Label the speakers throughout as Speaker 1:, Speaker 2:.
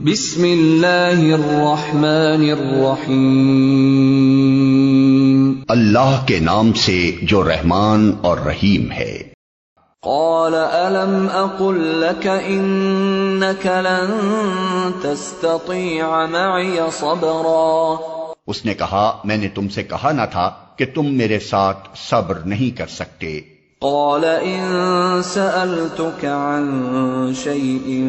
Speaker 1: بسم اللہ الرحمن الرحیم،
Speaker 2: اللہ کے نام سے جو رحمان اور رحیم ہے۔
Speaker 1: قال الم اقل لك انك لن تستطيع معي صبرا،
Speaker 2: اس نے کہا میں نے تم سے کہا نہ تھا کہ تم میرے ساتھ صبر نہیں کر سکتے۔
Speaker 1: قال ان سألتك عن شيء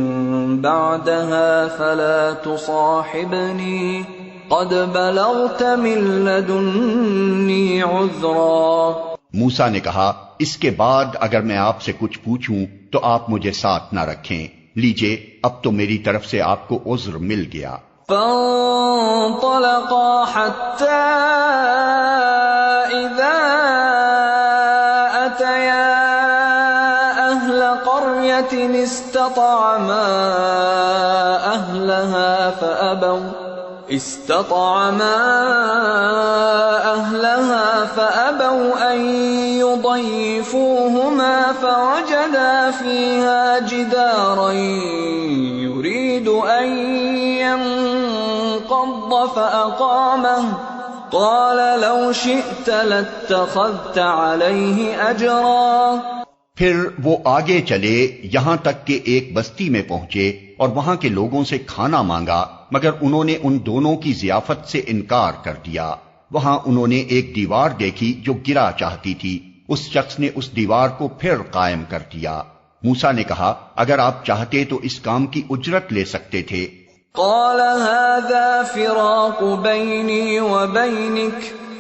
Speaker 1: بعدها فلا تصاحبني قد بلغت من لدني عذرا۔
Speaker 2: موسیٰ نے کہا اس کے بعد اگر میں آپ سے کچھ پوچھوں تو آپ مجھے ساتھ نہ رکھیں، لیجئے اب تو میری طرف سے آپ کو عذر مل گیا۔
Speaker 1: فانطلقا حتى إذا أتيا أهل قرية استطعما أهلها فأبوا أن يضيفوهما فوجدا فيها جدارا يريد أن ينقض فأقامه قال لو شئت لاتخذت عليه أجرا۔
Speaker 2: پھر وہ آگے چلے یہاں تک کہ ایک بستی میں پہنچے اور وہاں کے لوگوں سے کھانا مانگا، مگر انہوں نے ان دونوں کی ضیافت سے انکار کر دیا۔ وہاں انہوں نے ایک دیوار دیکھی جو گرا چاہتی تھی، اس شخص نے اس دیوار کو پھر قائم کر دیا۔ موسیٰ نے کہا اگر آپ چاہتے تو اس کام کی اجرت لے سکتے تھے۔
Speaker 1: قال هذا فراق بيني وبينك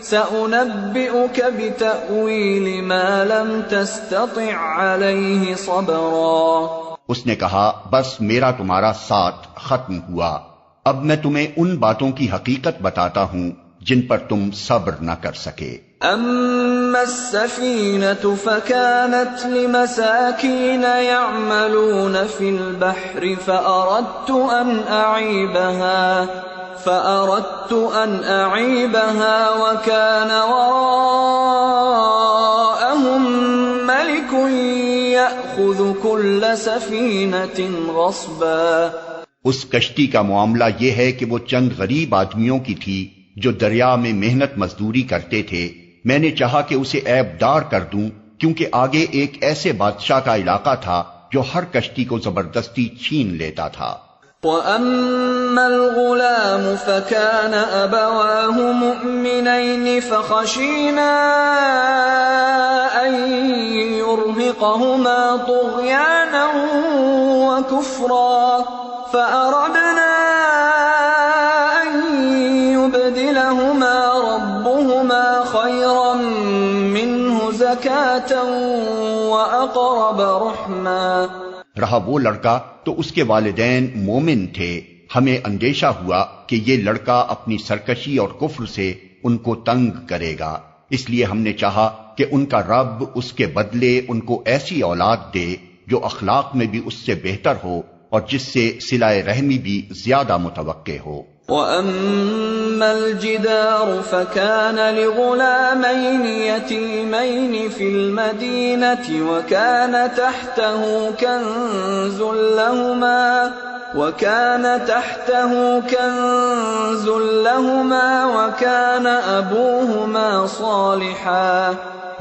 Speaker 1: سأنبئك بتأويل ما لم تستطع عليه صبرا۔
Speaker 2: اس نے کہا بس میرا تمہارا ساتھ ختم ہوا، اب میں تمہیں ان باتوں کی حقیقت بتاتا ہوں جن پر تم صبر نہ کر سکے۔
Speaker 1: اما السفينة فكانت لمساكين يعملون في البحر فأردت أن أعيبها وكان وراءهم ملك يأخذ كل سفينة غصبا۔
Speaker 2: اس کشتی کا معاملہ یہ ہے کہ وہ چند غریب آدمیوں کی تھی جو دریا میں محنت مزدوری کرتے تھے۔ میں نے چاہا کہ اسے عیب دار کر دوں کیونکہ آگے ایک ایسے بادشاہ کا علاقہ تھا جو ہر کشتی کو زبردستی چھین لیتا تھا۔
Speaker 1: وَأَمَّا الْغُلَامُ فَكَانَ أَبَوَاهُ مُؤْمِنَيْنِ فَخَشِينَا أَن يُرْهِقَهُمَا طُغْيَانًا وَكُفْرًا فَأَرَدْنَا أَن يُبْدِلَهُمَا رَبُّهُمَا خَيْرًا مِّنْهُ زَكَاةً وَأَقْرَبَ رُحْمًا۔
Speaker 2: رہا وہ لڑکا تو اس کے والدین مومن تھے، ہمیں اندیشہ ہوا کہ یہ لڑکا اپنی سرکشی اور کفر سے ان کو تنگ کرے گا، اس لیے ہم نے چاہا کہ ان کا رب اس کے بدلے ان کو ایسی اولاد دے جو اخلاق میں بھی اس سے بہتر ہو اور جس سے صلہ رحمی بھی زیادہ متوقع ہو۔
Speaker 1: وَأَمَّا الْجِدَارُ فَكَانَ لِغُلَامَيْنِ يَتِيمَيْنِ فِي الْمَدِينَةِ وَكَانَ تَحْتَهُ كَنْزٌ لَّهُمَا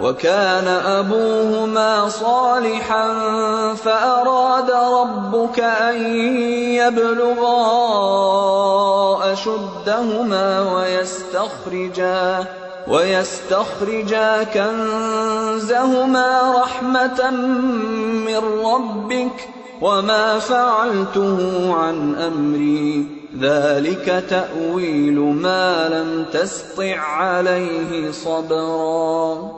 Speaker 1: وَكَانَ أَبُوهُمَا صَالِحًا فَأَرَادَ رَبُّكَ أَن يَبْلُغَا أَشُدَّهُمَا وَيَسْتَخْرِجَا كَنزَهُمَا رَحْمَةً مِّن رَّبِّكَ وَمَا فَعَلْتُهُ عَنْ أَمْرِي ذَلِكَ تَأْوِيلُ مَا لَمْ تَسْطِع عَلَيْهِ صَبْرًا۔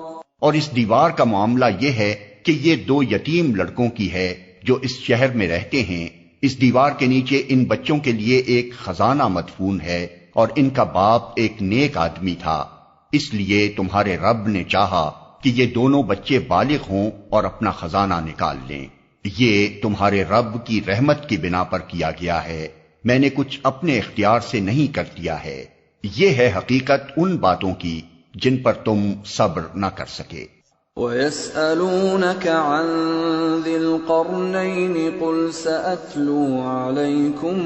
Speaker 2: اور اس دیوار کا معاملہ یہ ہے کہ یہ دو یتیم لڑکوں کی ہے جو اس شہر میں رہتے ہیں۔ اس دیوار کے نیچے ان بچوں کے لیے ایک خزانہ مدفون ہے اور ان کا باپ ایک نیک آدمی تھا، اس لیے تمہارے رب نے چاہا کہ یہ دونوں بچے بالغ ہوں اور اپنا خزانہ نکال لیں۔ یہ تمہارے رب کی رحمت کی بنا پر کیا گیا ہے، میں نے کچھ اپنے اختیار سے نہیں کر دیا ہے۔ یہ ہے حقیقت ان باتوں کی جن پر تم صبر نہ کر سکے۔
Speaker 1: وَيَسْأَلُونَكَ عَنْ ذِي الْقَرْنَيْنِ قُلْ سَأَتْلُو عَلَيْكُمْ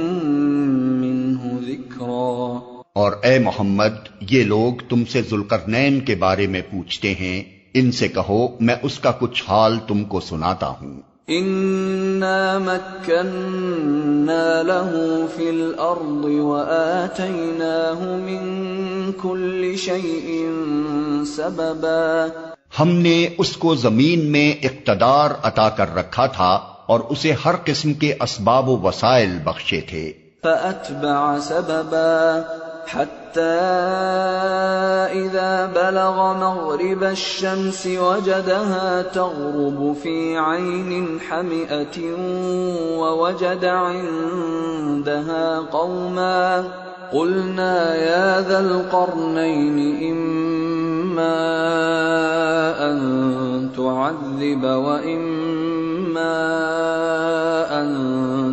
Speaker 1: مِنْهُ ذِكْرًا۔
Speaker 2: اور اے محمد، یہ لوگ تم سے ذوالقرنین کے بارے میں پوچھتے ہیں، ان سے کہو میں اس کا کچھ حال تم کو سناتا ہوں۔
Speaker 1: إِنَّا مَكَّنَّا لَهُ فِي الْأَرْضِ وَآتَيْنَاهُ مِنْ كُلِّ شَيْءٍ سَبَبًا۔
Speaker 2: ہم نے اس کو زمین میں اقتدار عطا کر رکھا تھا اور اسے ہر قسم کے اسباب و وسائل بخشے تھے۔
Speaker 1: فَأَتْبَعَ سَبَبًا حَتَّى إِذَا بَلَغَ مَغْرِبَ الشَّمْسِ وَجَدَهَا تَغْرُبُ فِي عَيْنٍ حَمِئَةٍ وَوَجَدَ عِندَهَا قَوْمًا قُلْنَا يَا ذَا الْقَرْنَيْنِ إِمَّا أَن تُعَذِّبَ وَإِمَّا أَن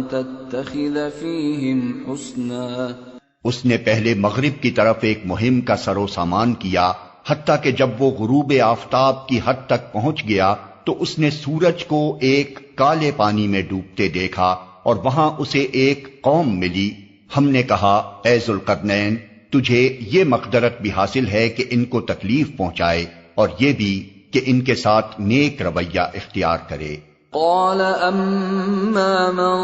Speaker 1: تَتَّخِذَ فِيهِمْ حُسْنًا۔
Speaker 2: اس نے پہلے مغرب کی طرف ایک مہم کا سر و سامان کیا، حتیٰ کہ جب وہ غروب آفتاب کی حد تک پہنچ گیا تو اس نے سورج کو ایک کالے پانی میں ڈوبتے دیکھا اور وہاں اسے ایک قوم ملی۔ ہم نے کہا اے ذوالقرنین، تجھے یہ مقدرت بھی حاصل ہے کہ ان کو تکلیف پہنچائے اور یہ بھی کہ ان کے ساتھ نیک رویہ اختیار کرے۔
Speaker 1: قال اما من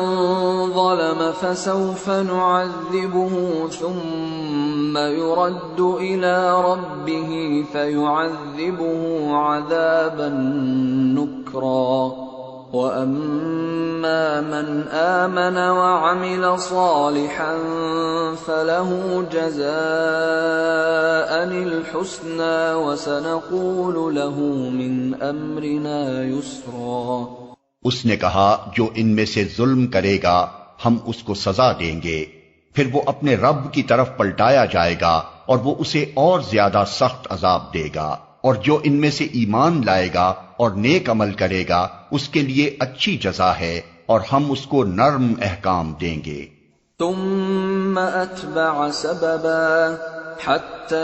Speaker 1: ظلم فسوف نعذبه ثم يرد الى ربه فيعذبه عذابا نكرا واما من آمن وعمل صالحا فله جزاء الحسنى وسنقول له من امرنا يسرا۔
Speaker 2: اس نے کہا جو ان میں سے ظلم کرے گا ہم اس کو سزا دیں گے، پھر وہ اپنے رب کی طرف پلٹایا جائے گا اور وہ اسے اور زیادہ سخت عذاب دے گا، اور جو ان میں سے ایمان لائے گا اور نیک عمل کرے گا اس کے لیے اچھی جزا ہے اور ہم اس کو نرم احکام دیں گے۔
Speaker 1: ثم اتبع سببا حتى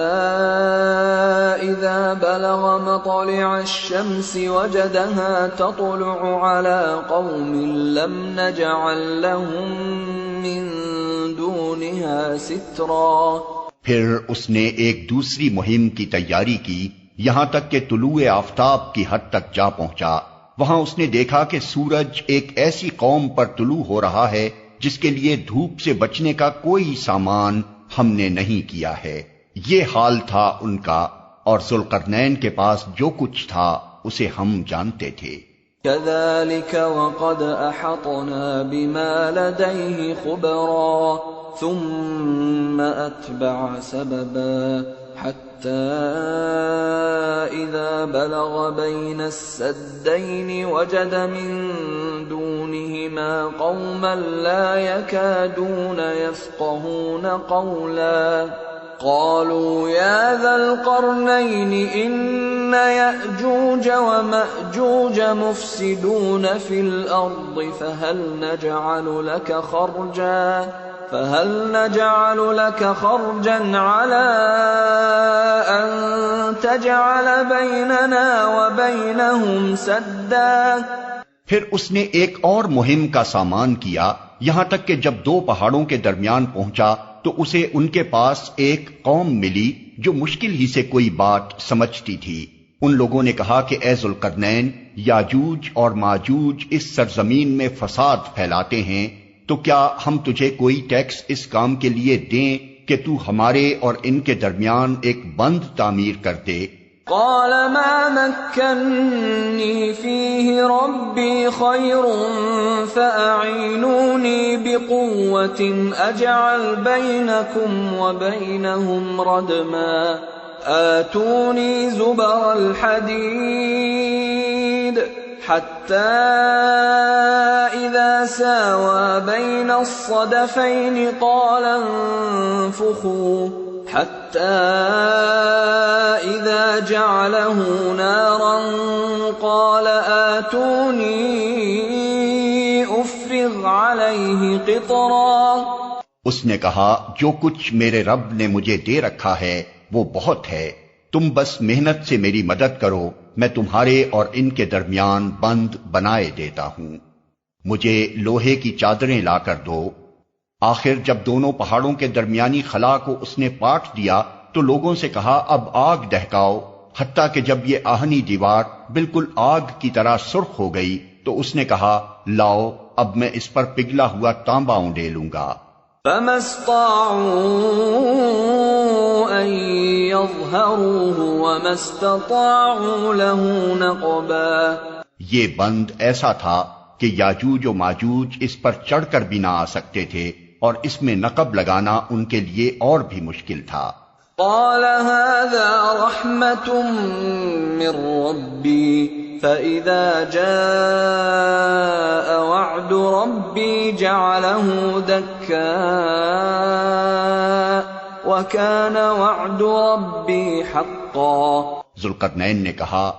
Speaker 1: إذا بلغ مطلع الشمس وجدها تطلع على قوم لم نجعل لهم من دونها سترا۔
Speaker 2: پھر اس نے ایک دوسری مہم کی تیاری کی یہاں تک کہ طلوع آفتاب کی حد تک جا پہنچا۔ وہاں اس نے دیکھا کہ سورج ایک ایسی قوم پر طلوع ہو رہا ہے جس کے لیے دھوپ سے بچنے کا کوئی سامان ہم نے نہیں کیا ہے۔ یہ حال تھا ان کا، اور ذوالقرنین کے پاس جو کچھ تھا اسے ہم جانتے تھے۔
Speaker 1: كذلك وقد احطنا بما لديه خبرا ثم اتبع سببا حتى اذا بلغ بين السدين وجد من دونهما قوما لا يكادون يفقهون قولا قالوا يا ذا القرنين إن يأجوج ومأجوج مفسدون في الأرض فهل نجعل لك خرجا على أن تجعل بيننا وبينهم سدا۔
Speaker 2: پھر اس نے ایک اور مہم کا سامان کیا یہاں تک کہ جب دو پہاڑوں کے درمیان پہنچا تو اسے ان کے پاس ایک قوم ملی جو مشکل ہی سے کوئی بات سمجھتی تھی۔ ان لوگوں نے کہا کہ اے ذوالقرنین، یاجوج اور ماجوج اس سرزمین میں فساد پھیلاتے ہیں، تو کیا ہم تجھے کوئی ٹیکس اس کام کے لیے دیں کہ تو ہمارے اور ان کے درمیان ایک بند تعمیر کر دے؟
Speaker 1: قال ما مكنني فيه ربي خير فأعينوني بقوة أجعل بينكم وبينهم ردما آتوني زبر الحديد حتى إذا ساوى بين الصدفين قال انفخوا حتى إذا جعله نارا قال آتوني أفرغ عليه قطرا۔
Speaker 2: اس نے کہا جو کچھ میرے رب نے مجھے دے رکھا ہے وہ بہت ہے، تم بس محنت سے میری مدد کرو میں تمہارے اور ان کے درمیان بند بنائے دیتا ہوں، مجھے لوہے کی چادریں لا کر دو۔ آخر جب دونوں پہاڑوں کے درمیانی خلا کو اس نے پاٹ دیا تو لوگوں سے کہا اب آگ دہکاؤ، حتیٰ کہ جب یہ آہنی دیوار بالکل آگ کی طرح سرخ ہو گئی تو اس نے کہا لاؤ اب میں اس پر پگھلا ہوا تانبا اونڈیلوں گا۔
Speaker 1: فما استطاعوا ان يظهروه وما استطاعوا له نقبا،
Speaker 2: یہ بند ایسا تھا کہ یاجوج و ماجوج اس پر چڑھ کر بھی نہ آ سکتے تھے اور اس میں نقب لگانا ان کے لیے اور بھی مشکل تھا۔
Speaker 1: قال هذا رحمة من ربي فإذا جاء وعد ربي جعله دكاء وكان وعد ربي حقا۔
Speaker 2: ذوالقرنین نے کہا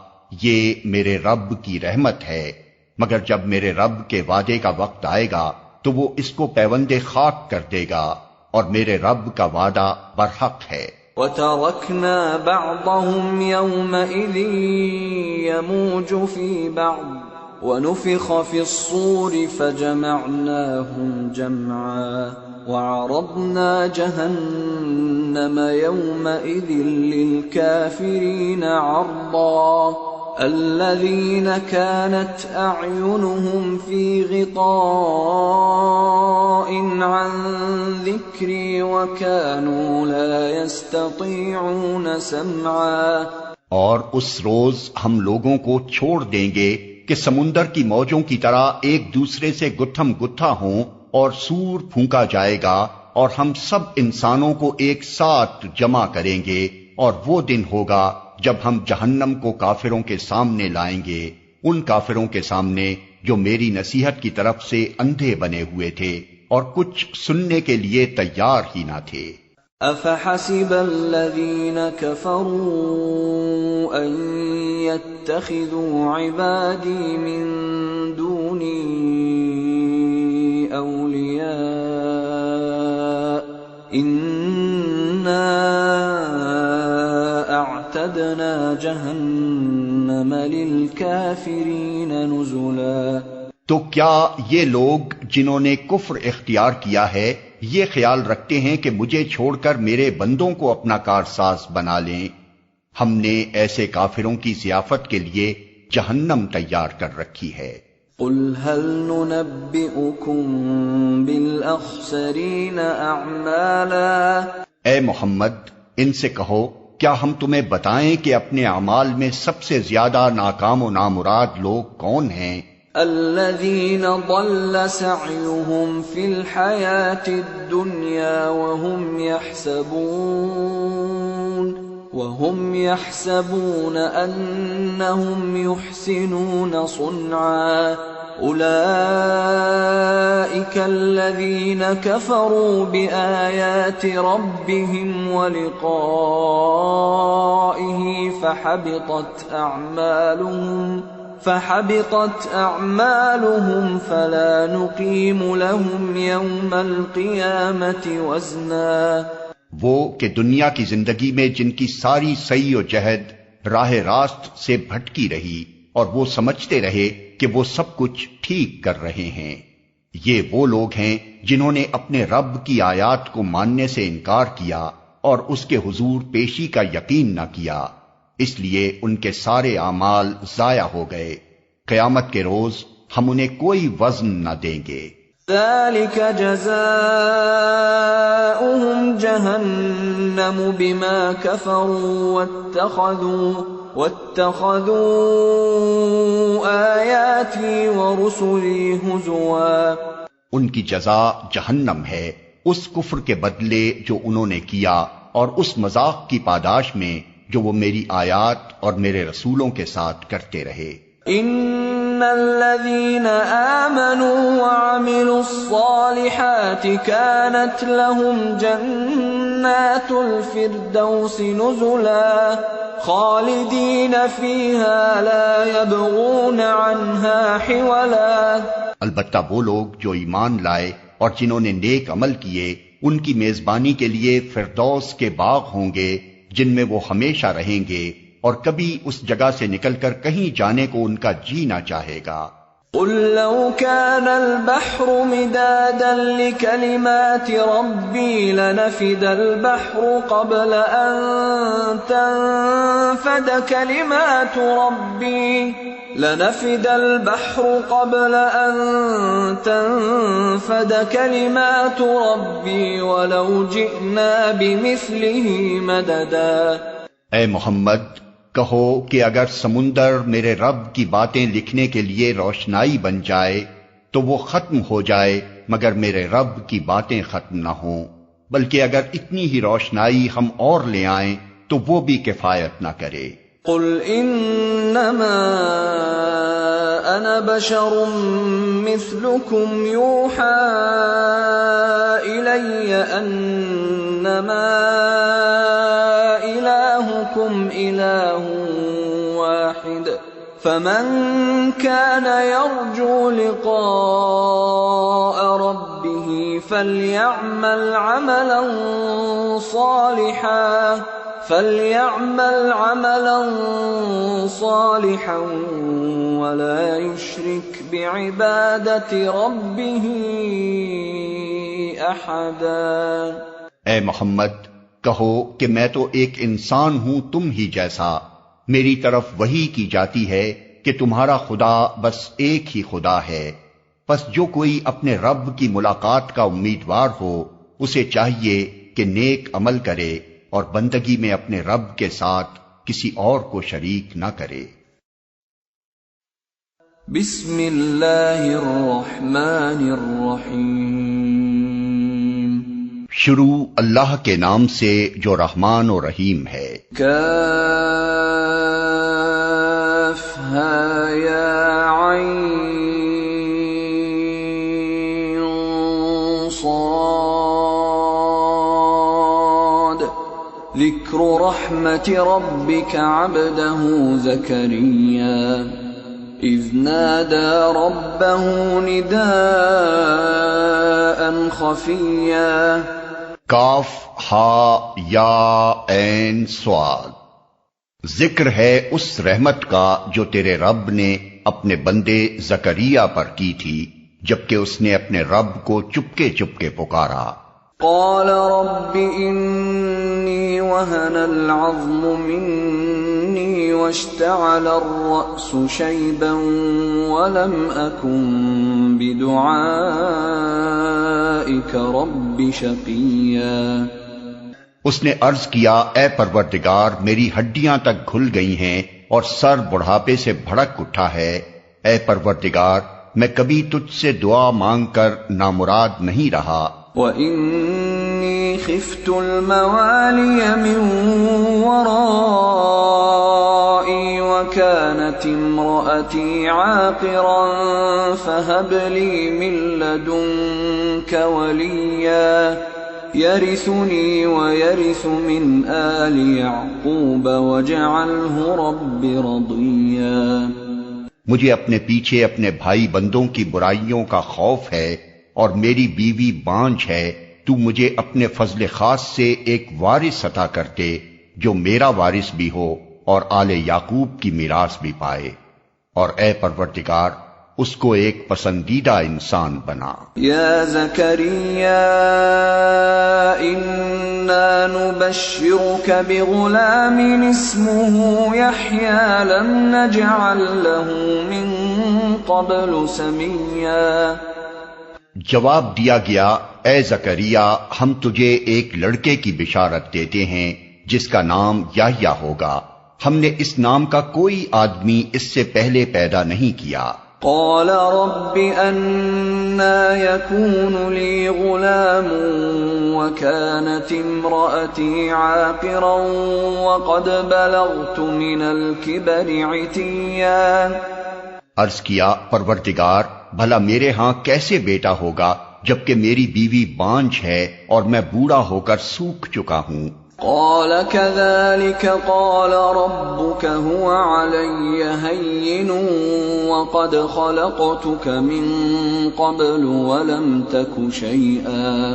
Speaker 2: یہ میرے رب کی رحمت ہے، مگر جب میرے رب کے وعدے کا وقت آئے گا تو وہ اس کو پیوند خاک کر دے گا اور میرے رب کا وعدہ برحق ہے۔
Speaker 1: وَتَرَكْنَا بَعْضَهُمْ يَوْمَئِذٍ يَمُوجُ فِي بَعْضٍ وَنُفِخَ فِي الصُّورِ فَجَمَعْنَاهُمْ جَمْعًا وَعَرَضْنَا جَهَنَّمَ يَوْمَئِذٍ لِلْكَافِرِينَ عَرْضًا الذين كانت أعينهم في غطاء عن ذكري وكانوا لا يستطيعون سمعا۔
Speaker 2: اور اس روز ہم لوگوں کو چھوڑ دیں گے کہ سمندر کی موجوں کی طرح ایک دوسرے سے گتھم گتھا ہوں اور سور پھونکا جائے گا اور ہم سب انسانوں کو ایک ساتھ جمع کریں گے، اور وہ دن ہوگا جب ہم جہنم کو کافروں کے سامنے لائیں گے، ان کافروں کے سامنے جو میری نصیحت کی طرف سے اندھے بنے ہوئے تھے اور کچھ سننے کے لیے تیار ہی نہ تھے۔
Speaker 1: افحسب الذین كفروا ان يتخذوا عبادی من دونی اولیاء اعتدنا جہنم للکافرین نزلا۔
Speaker 2: تو کیا یہ لوگ جنہوں نے کفر اختیار کیا ہے یہ خیال رکھتے ہیں کہ مجھے چھوڑ کر میرے بندوں کو اپنا کارساز بنا لیں؟ ہم نے ایسے کافروں کی ضیافت کے لیے جہنم تیار کر رکھی ہے۔
Speaker 1: قل هل ننبئكم بالاخسرین اعمالا،
Speaker 2: اے محمد ان سے کہو کیا ہم تمہیں بتائیں کہ اپنے اعمال میں سب سے زیادہ ناکام و نامراد لوگ کون ہیں؟
Speaker 1: الذين ضل سعيهم في الحياة الدنيا وهم يحسبون أنهم يحسنون صنعا أولئك الذين كفروا بآيات ربهم ولقائه فحبطت أعمالهم فلا نقيم لهم يوم القيامة وزنا۔
Speaker 2: وہ کہ دنیا کی زندگی میں جن کی ساری سعی و جہد راہ راست سے بھٹکی رہی اور وہ سمجھتے رہے کہ وہ سب کچھ ٹھیک کر رہے ہیں، یہ وہ لوگ ہیں جنہوں نے اپنے رب کی آیات کو ماننے سے انکار کیا اور اس کے حضور پیشی کا یقین نہ کیا، اس لیے ان کے سارے اعمال ضائع ہو گئے، قیامت کے روز ہم انہیں کوئی وزن نہ دیں گے۔
Speaker 1: ذلك جزاؤهم جهنم بما كفروا واتخذوا آياتي ورسلي هزوا۔
Speaker 2: ان کی جزا جہنم ہے اس کفر کے بدلے جو انہوں نے کیا اور اس مذاق کی پاداش میں جو وہ میری آیات اور میرے رسولوں کے ساتھ کرتے رہے۔
Speaker 1: ان الذين آمنوا وعملوا الصالحات كانت لهم جنات الفردوس نزلا خالدين فيها لا يبغون عنها حولا۔
Speaker 2: البتہ وہ لوگ جو ایمان لائے اور جنہوں نے نیک عمل کیے ان کی میزبانی کے لیے فردوس کے باغ ہوں گے جن میں وہ ہمیشہ رہیں گے اور کبھی اس جگہ سے نکل کر کہیں جانے کو ان کا جی نہ چاہے گا۔
Speaker 1: قل لو كان البحر مدادا لكلمات ربي لنفد البحر قبل أن تنفد كلمات ربي ولو جئنا بمثله مددا۔
Speaker 2: اے محمد کہو کہ اگر سمندر میرے رب کی باتیں لکھنے کے لیے روشنائی بن جائے تو وہ ختم ہو جائے مگر میرے رب کی باتیں ختم نہ ہوں، بلکہ اگر اتنی ہی روشنائی ہم اور لے آئیں تو وہ بھی کفایت نہ کرے۔
Speaker 1: قل انما انا بشر مثلكم يوحى الي انما الهكم اله واحد فمن كان يرجو لقاء ربه فليعمل عملا صالحا ولا يشرك بعبادة ربه احدا۔
Speaker 2: اے محمد کہو کہ میں تو ایک انسان ہوں تم ہی جیسا، میری طرف وحی کی جاتی ہے کہ تمہارا خدا بس ایک ہی خدا ہے، پس جو کوئی اپنے رب کی ملاقات کا امیدوار ہو اسے چاہیے کہ نیک عمل کرے اور بندگی میں اپنے رب کے ساتھ کسی اور کو شریک نہ کرے۔
Speaker 1: بسم اللہ الرحمن الرحیم،
Speaker 2: شروع اللہ کے نام سے جو رحمان و رحیم ہے۔
Speaker 1: کاف ہا یا عین صاد، ذکر رحمت ربک عبدہ زکریا اذ نادى ربه نداء خفیا۔
Speaker 2: کاف ہا یا عین صاد، ذکر ہے اس رحمت کا جو تیرے رب نے اپنے بندے زکریا پر کی تھی جبکہ اس نے اپنے رب کو چپکے چپکے پکارا۔
Speaker 1: قال رب انی وهن العظم منی واشتعل الرأس شیبا ولم اکن بدعائک رب شقیا۔
Speaker 2: اس نے عرض کیا اے پروردگار میری ہڈیاں تک گھل گئی ہیں اور سر بڑھاپے سے بھڑک اٹھا ہے، اے پروردگار میں کبھی تجھ سے دعا مانگ کر نامراد نہیں رہا۔
Speaker 1: وَإِنِّي خِفْتُ الْمَوَالِيَ مِنْ وَرَائِي وَكَانَتِ امْرَأَتِي عَاقِرًا فَهَبْ لِي مِن لَّدُنكَ وَلِيًّا يَرِثُنِي وَيَرِثُ مِنْ آلِ يَعْقُوبَ وَاجْعَلْهُ رَبِّ رَضِيًّا۔
Speaker 2: مجھے اپنے پیچھے اپنے بھائی بندوں کی برائیوں کا خوف ہے اور میری بیوی بانجھ ہے، تو مجھے اپنے فضل خاص سے ایک وارث عطا کرتے جو میرا وارث بھی ہو اور آل یعقوب کی میراث بھی پائے، اور اے پروردگار اس کو ایک پسندیدہ انسان بنا۔
Speaker 1: یا زکریا انا نبشرک بغلام اسمه یحیی لم نجعل له من قبل سمیا۔
Speaker 2: جواب دیا گیا اے زکریا ہم تجھے ایک لڑکے کی بشارت دیتے ہیں جس کا نام یحییٰ ہوگا، ہم نے اس نام کا کوئی آدمی اس سے پہلے پیدا نہیں کیا۔
Speaker 1: قال رب أنا يكون لي غلام وكانت امرأتي عاقرا وقد بلغت من الكبر عتيا۔
Speaker 2: عرض کیا پروردگار بھلا میرے ہاں کیسے بیٹا ہوگا جبکہ میری بیوی بانجھ ہے اور میں بوڑھا ہو کر سوکھ چکا ہوں۔
Speaker 1: قال كذلك قال ربك هو علي هين وقد خلقتك من قبل ولم تك شيئا۔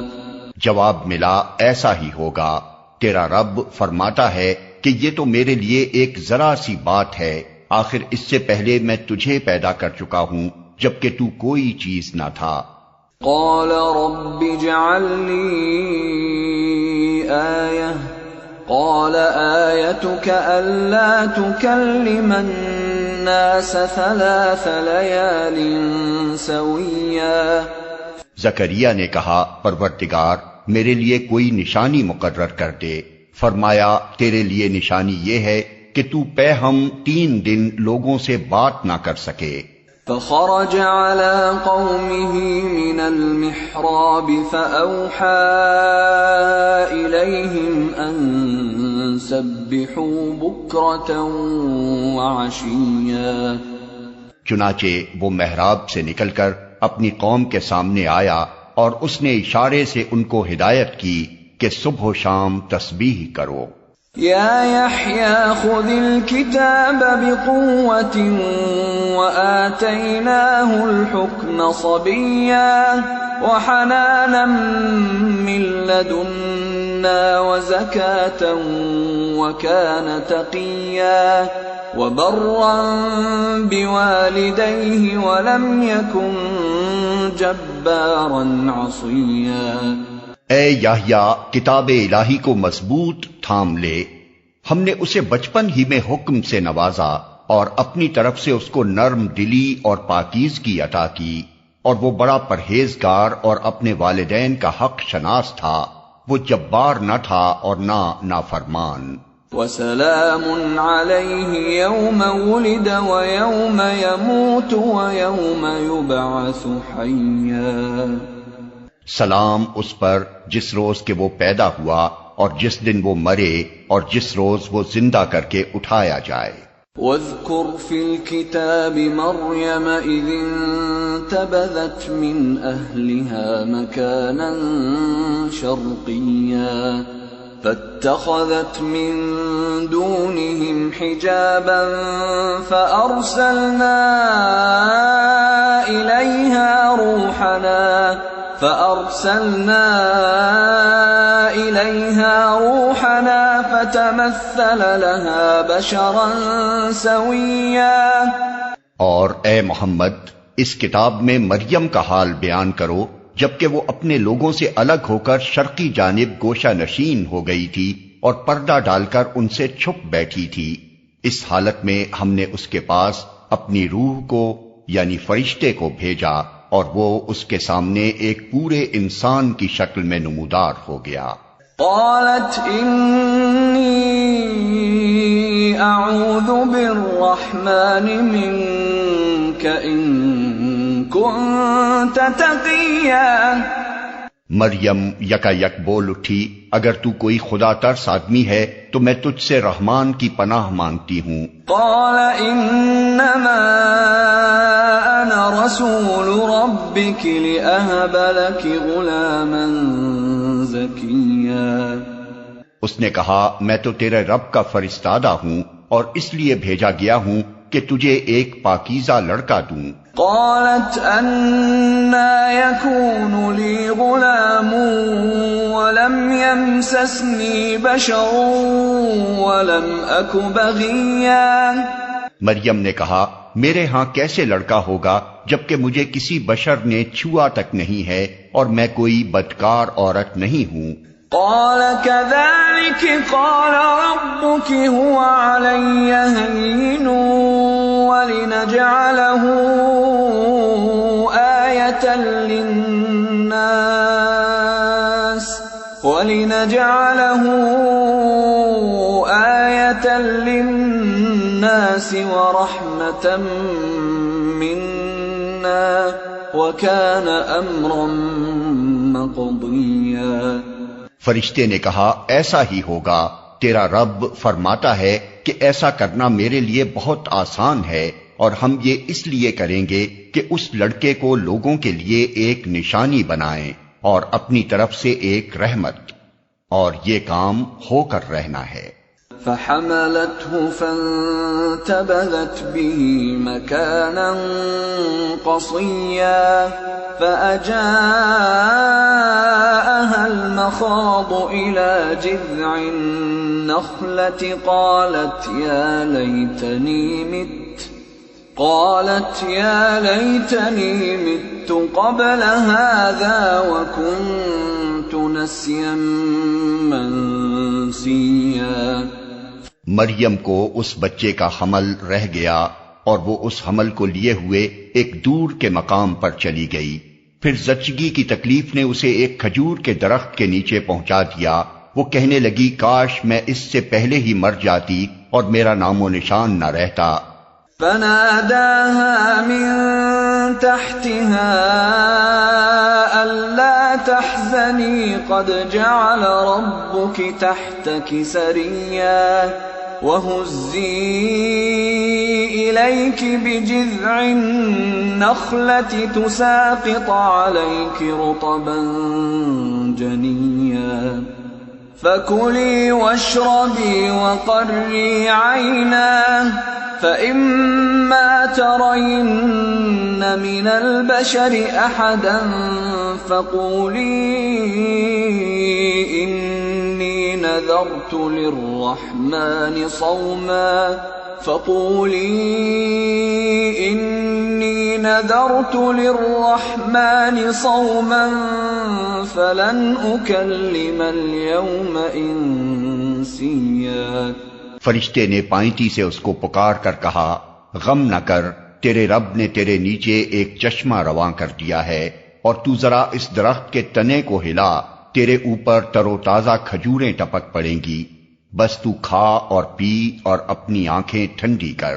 Speaker 2: جواب ملا ایسا ہی ہوگا، تیرا رب فرماتا ہے کہ یہ تو میرے لیے ایک ذرا سی بات ہے، آخر اس سے پہلے میں تجھے پیدا کر چکا ہوں جبکہ تو کوئی چیز نہ تھا۔
Speaker 1: قال رب اجعل لي آية قال آيتك ألا تكلم الناس 3 ليال سويا۔
Speaker 2: زکریا نے کہا پروردگار میرے لیے کوئی نشانی مقرر کر دے۔ فرمایا تیرے لیے نشانی یہ ہے کہ تو پہم 3 دن لوگوں سے بات نہ کر سکے۔
Speaker 1: فخرج على قومه من المحراب فأوحى إليهم أن سبحوا بكرة وعشيا۔
Speaker 2: چنانچہ وہ محراب سے نکل کر اپنی قوم کے سامنے آیا اور اس نے اشارے سے ان کو ہدایت کی کہ صبح و شام تسبیح کرو۔
Speaker 1: یا یحییٰ خذ الکتاب بقوة وآتیناہ الحکم صبیا وحنانا من لدنا وزکاة وکان تقیا وبرا بوالدیہ ولم یکن جبارا عصیا۔
Speaker 2: اے یحییٰ کتاب الہی کو مضبوط تھام لے، ہم نے اسے بچپن ہی میں حکم سے نوازا اور اپنی طرف سے اس کو نرم دلی اور پاکیزگی عطا کی، اور وہ بڑا پرہیزگار اور اپنے والدین کا حق شناس تھا، وہ جبار نہ تھا اور نہ نافرمان۔
Speaker 1: وسلام علیہ یوم ولد ویوم یموت ویوم یبعث حیا۔
Speaker 2: سلام اس پر جس روز کہ وہ پیدا ہوا اور جس دن وہ مرے اور جس روز وہ زندہ کر کے اٹھایا جائے۔
Speaker 1: واذکر فی الکتاب مریم اذ انتبذت من اہلها مکانا شرقیا فاتخذت من دونهم حجابا فأرسلنا إليها روحنا فتمثل لها بشرا سويا۔
Speaker 2: اور اے محمد اس کتاب میں مریم کا حال بیان کرو جبکہ وہ اپنے لوگوں سے الگ ہو کر شرقی جانب گوشہ نشین ہو گئی تھی اور پردہ ڈال کر ان سے چھپ بیٹھی تھی۔ اس حالت میں ہم نے اس کے پاس اپنی روح کو یعنی فرشتے کو بھیجا اور وہ اس کے سامنے ایک پورے انسان کی شکل میں نمودار ہو گیا۔
Speaker 1: قالت انی اعوذ بالرحمن منک ان كنت تقیا۔
Speaker 2: مریم یکا یک بول اٹھی اگر تو کوئی خدا ترس آدمی ہے تو میں تجھ سے رحمان کی پناہ مانگتی ہوں۔
Speaker 1: قال انما انا رسول ربک لأہب لک غلاما زکیا۔
Speaker 2: اس نے کہا میں تو تیرے رب کا فرستادہ ہوں اور اس لیے بھیجا گیا ہوں کہ تجھے ایک پاکیزہ لڑکا دوں۔
Speaker 1: قالت أنى يكون لي غلام ولم يمسسني بشر ولم أك بغيا۔
Speaker 2: مریم نے کہا میرے ہاں کیسے لڑکا ہوگا جبکہ مجھے کسی بشر نے چھوا تک نہیں ہے اور میں کوئی بدکار عورت نہیں ہوں۔
Speaker 1: قال كذلك قال ربك هو علي هين ولنجعله آية للناس ورحمة منا وكان أمرا مقضيا۔
Speaker 2: فرشتے نے کہا ایسا ہی ہوگا، تیرا رب فرماتا ہے کہ ایسا کرنا میرے لیے بہت آسان ہے اور ہم یہ اس لیے کریں گے کہ اس لڑکے کو لوگوں کے لیے ایک نشانی بنائیں اور اپنی طرف سے ایک رحمت، اور یہ کام ہو کر رہنا ہے۔
Speaker 1: فحملته فانتبذت به مكانا قصيا فأجاءها المخاض إلى جذع النخلة قالت يا ليتني مت قبل هذا وكنت نسيا منسيا۔
Speaker 2: مریم کو اس بچے کا حمل رہ گیا اور وہ اس حمل کو لیے ہوئے ایک دور کے مقام پر چلی گئی۔ پھر زچگی کی تکلیف نے اسے ایک کھجور کے درخت کے نیچے پہنچا دیا۔ وہ کہنے لگی کاش میں اس سے پہلے ہی مر جاتی اور میرا نام و نشان نہ رہتا۔
Speaker 1: فناداها من تحتها ألا تحزني قد جعل ربك تحتك سريا وهزي إليك بجذع النخلة تساقط عليك رطبا جنيا فكلي واشربي وقري عينا فإما ترين من البشر أحدا فقولي إني نذرت للرحمن صوما فلن أكلم اليوم إنسيا۔
Speaker 2: فرشتے نے پائنتی سے اس کو پکار کر کہا غم نہ کر، تیرے رب نے تیرے نیچے ایک چشمہ رواں کر دیا ہے، اور تو ذرا اس درخت کے تنے کو ہلا، تیرے اوپر تر و تازہ کھجوریں ٹپک پڑیں گی، بس تو کھا اور پی اور اپنی آنکھیں ٹھنڈی کر۔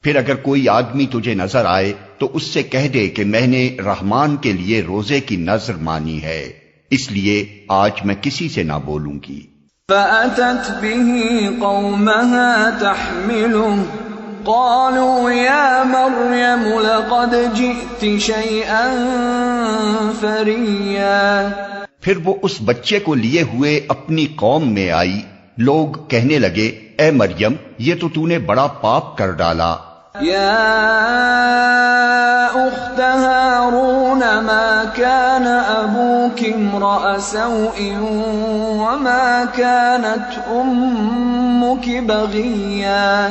Speaker 2: پھر اگر کوئی آدمی تجھے نظر آئے تو اس سے کہہ دے کہ میں نے رحمان کے لیے روزے کی نذر مانی ہے، اس لیے آج میں کسی سے نہ بولوں گی۔
Speaker 1: فأتت به قومها تحمله قالوا يا مريم لقد جئت شيئا فريا۔
Speaker 2: پھر وہ اس بچے کو لیے ہوئے اپنی قوم میں آئی۔ لوگ کہنے لگے اے مریم یہ تو نے بڑا پاپ کر ڈالا۔
Speaker 1: يا أخت هارون ما كان أبوك امرأ سوء وما كانت أمك بغيا۔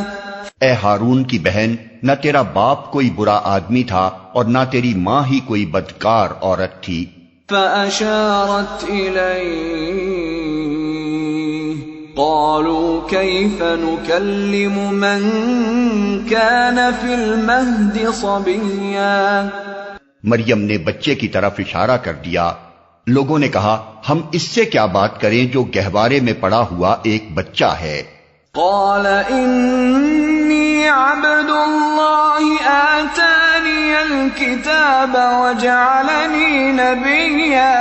Speaker 2: اے ہارون کی بہن، نہ تیرا باپ کوئی برا آدمی تھا اور نہ تیری ماں ہی کوئی بدکار عورت تھی۔
Speaker 1: فأشارت إليه قالوا كيف نكلم من كان في المهد صبيا۔
Speaker 2: مریم نے بچے کی طرف اشارہ کر دیا۔ لوگوں نے کہا ہم اس سے کیا بات کریں جو گہوارے میں پڑا ہوا ایک بچہ ہے۔
Speaker 1: قال إني عبد الله آتاني الكتاب وجعلني نبيا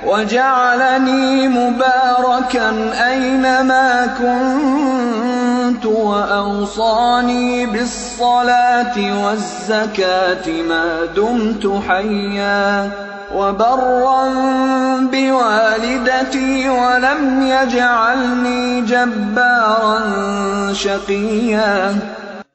Speaker 1: وجعلني مباركا أينما كنت وأوصاني بالصلاة والزكاة ما دمت حيا وبرا بوالدتي ولم يجعلني جبارا شقيا۔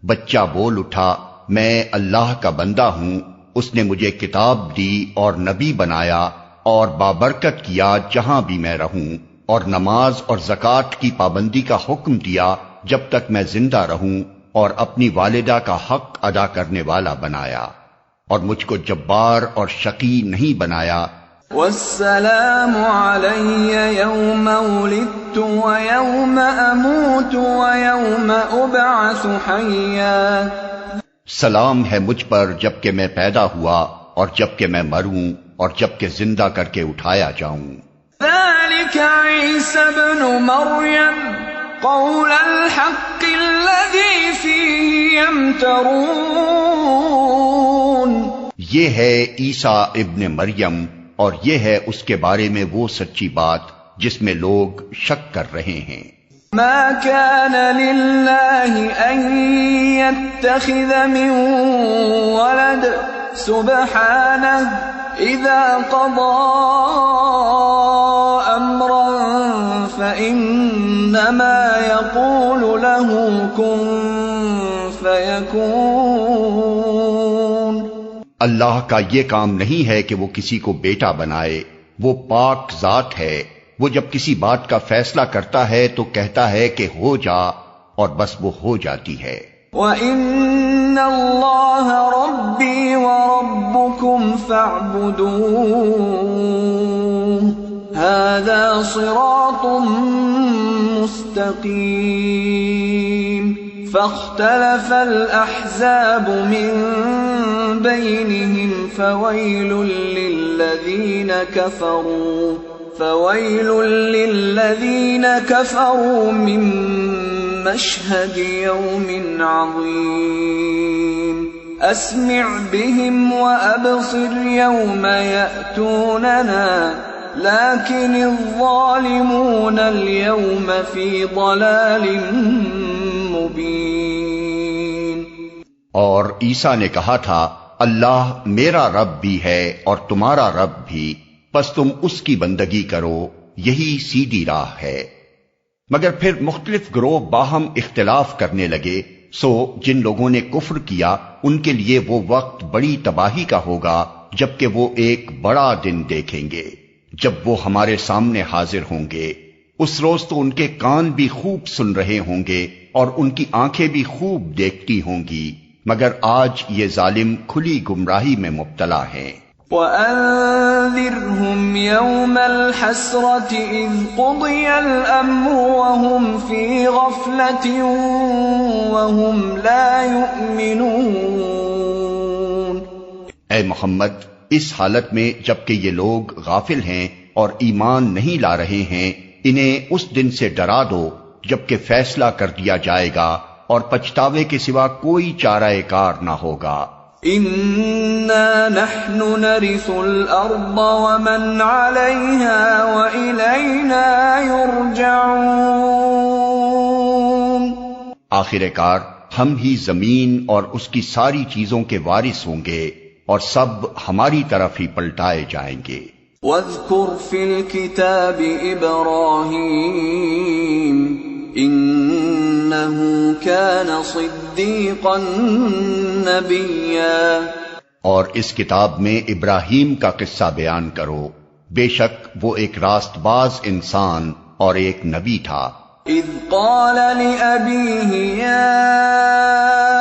Speaker 2: بچہ بول اٹھا میں اللہ کا بندہ ہوں، اس نے مجھے کتاب دی اور نبی بنایا اور بابرکت کیا جہاں بھی میں رہوں، اور نماز اور زکوٰۃ کی پابندی کا حکم دیا جب تک میں زندہ رہوں، اور اپنی والدہ کا حق ادا کرنے والا بنایا، اور مجھ کو جبار اور شقی نہیں بنایا۔
Speaker 1: والسلام علی یوم ولدت ویوم اموت ویوم ابعث حیا۔
Speaker 2: سلام ہے مجھ پر جب کہ میں پیدا ہوا اور جب کہ میں مروں اور جب کہ زندہ کر کے اٹھایا جاؤں۔
Speaker 1: ذلك عیسی ابن مریم قول الحق الذی فیہ یمترون۔
Speaker 2: یہ ہے عیسیٰ ابن مریم اور یہ ہے اس کے بارے میں وہ سچی بات جس میں لوگ شک کر رہے ہیں۔
Speaker 1: ما كان لله أن يتخذ من ولد سبحانه إذا قضى أمرا فإنما يقول له كن فيكون۔
Speaker 2: اللہ کا یہ کام نہیں ہے کہ وہ کسی کو بیٹا بنائے، وہ پاک ذات ہے، وہ جب کسی بات کا فیصلہ کرتا ہے تو کہتا ہے کہ ہو جا، اور بس وہ ہو جاتی ہے۔
Speaker 1: وَإِنَّ اللَّهَ رَبِّي وَرَبُّكُمْ فَاعْبُدُوهُ هَذَا صِرَاطٌ مُسْتَقِيمٌ فَاخْتَلَفَ الْأَحْزَابُ مِنْ بَيْنِهِمْ فَوَيْلٌ لِلَّذِينَ كَفَرُوا مِنْ مَشْهَدِ يَوْمٍ عَظِيمٍ أَسْمِعْ بِهِمْ وَأَبْصِرْ يَوْمَ يَأْتُونَنَا لَكِنِ الظَّالِمُونَ الْيَوْمَ فِي ضَلَالٍ مُبِينٍ۔
Speaker 2: اور عیسیٰ نے کہا تھا، اللہ میرا رب بھی ہے اور تمہارا رب بھی، پس تم اس کی بندگی کرو، یہی سیدھی راہ ہے۔ مگر پھر مختلف گروہ باہم اختلاف کرنے لگے، سو جن لوگوں نے کفر کیا ان کے لیے وہ وقت بڑی تباہی کا ہوگا جبکہ وہ ایک بڑا دن دیکھیں گے جب وہ ہمارے سامنے حاضر ہوں گے۔ اس روز تو ان کے کان بھی خوب سن رہے ہوں گے اور ان کی آنکھیں بھی خوب دیکھتی ہوں گی، مگر آج یہ ظالم کھلی گمراہی میں مبتلا ہیں۔
Speaker 1: وَأَنذِرْهُمْ يَوْمَ الْحَسْرَةِ إِذْ قُضِيَ الْأَمْرُ وَهُمْ فِي غَفْلَةٍ وَهُمْ لَا يُؤْمِنُونَ۔
Speaker 2: اے محمد، اس حالت میں جبکہ یہ لوگ غافل ہیں اور ایمان نہیں لا رہے ہیں، انہیں اس دن سے ڈرا دو جبکہ فیصلہ کر دیا جائے گا اور پچھتاوے کے سوا کوئی چارہ کار نہ ہوگا۔
Speaker 1: إِنَّا نَحْنُ نَرِثُ الْأَرْضَ وَمَنْ عَلَيْهَا وَإِلَيْنَا يُرْجَعُونَ۔
Speaker 2: آخر کار ہم ہی زمین اور اس کی ساری چیزوں کے وارث ہوں گے اور سب ہماری طرف ہی پلٹائے جائیں گے۔
Speaker 1: وَاذْكُرْ فِي الْكِتَابِ إِبْرَاهِيمَ إِنَّهُ كَانَ صِدِّيقًا نَبِيًّا۔
Speaker 2: اور اس کتاب میں ابراہیم کا قصہ بیان کرو، بے شک وہ ایک راست باز انسان اور ایک نبی تھا۔
Speaker 1: اذ قال لأبيه يا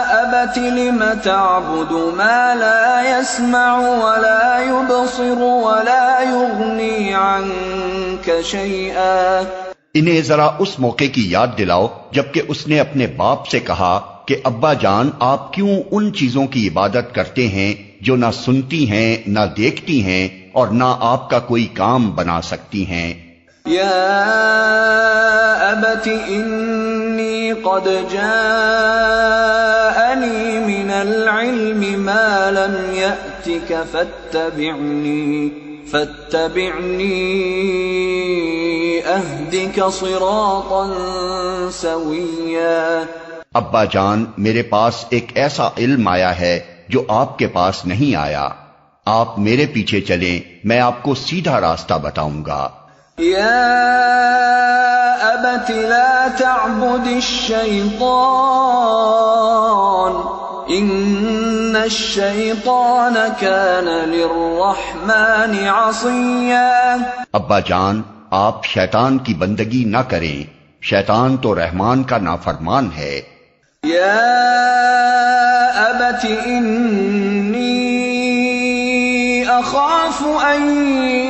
Speaker 1: أبت لم تعبد ما لا يسمع ولا يبصر ولا يغني عنك شيئا۔
Speaker 2: انہیں ذرا اس موقع کی یاد دلاؤ جبکہ اس نے اپنے باپ سے کہا کہ ابا جان آپ کیوں ان چیزوں کی عبادت کرتے ہیں جو نہ سنتی ہیں نہ دیکھتی ہیں اور نہ آپ کا کوئی کام بنا سکتی ہیں۔
Speaker 1: یا ابت انی قد جاءنی من العلم ما لم یأتک فاتبعنی اہدک صراطا سویا۔
Speaker 2: ابا جان، میرے پاس ایک ایسا علم آیا ہے جو آپ کے پاس نہیں آیا، آپ میرے پیچھے چلیں، میں آپ کو سیدھا راستہ بتاؤں گا۔
Speaker 1: یا ابت لا تعبد الشیطان ان الشیطان کان للرحمن عصیا۔
Speaker 2: ابا جان، آپ شیطان کی بندگی نہ کریں، شیطان تو رحمان کا نافرمان ہے۔
Speaker 1: یا ابت انی اخاف ان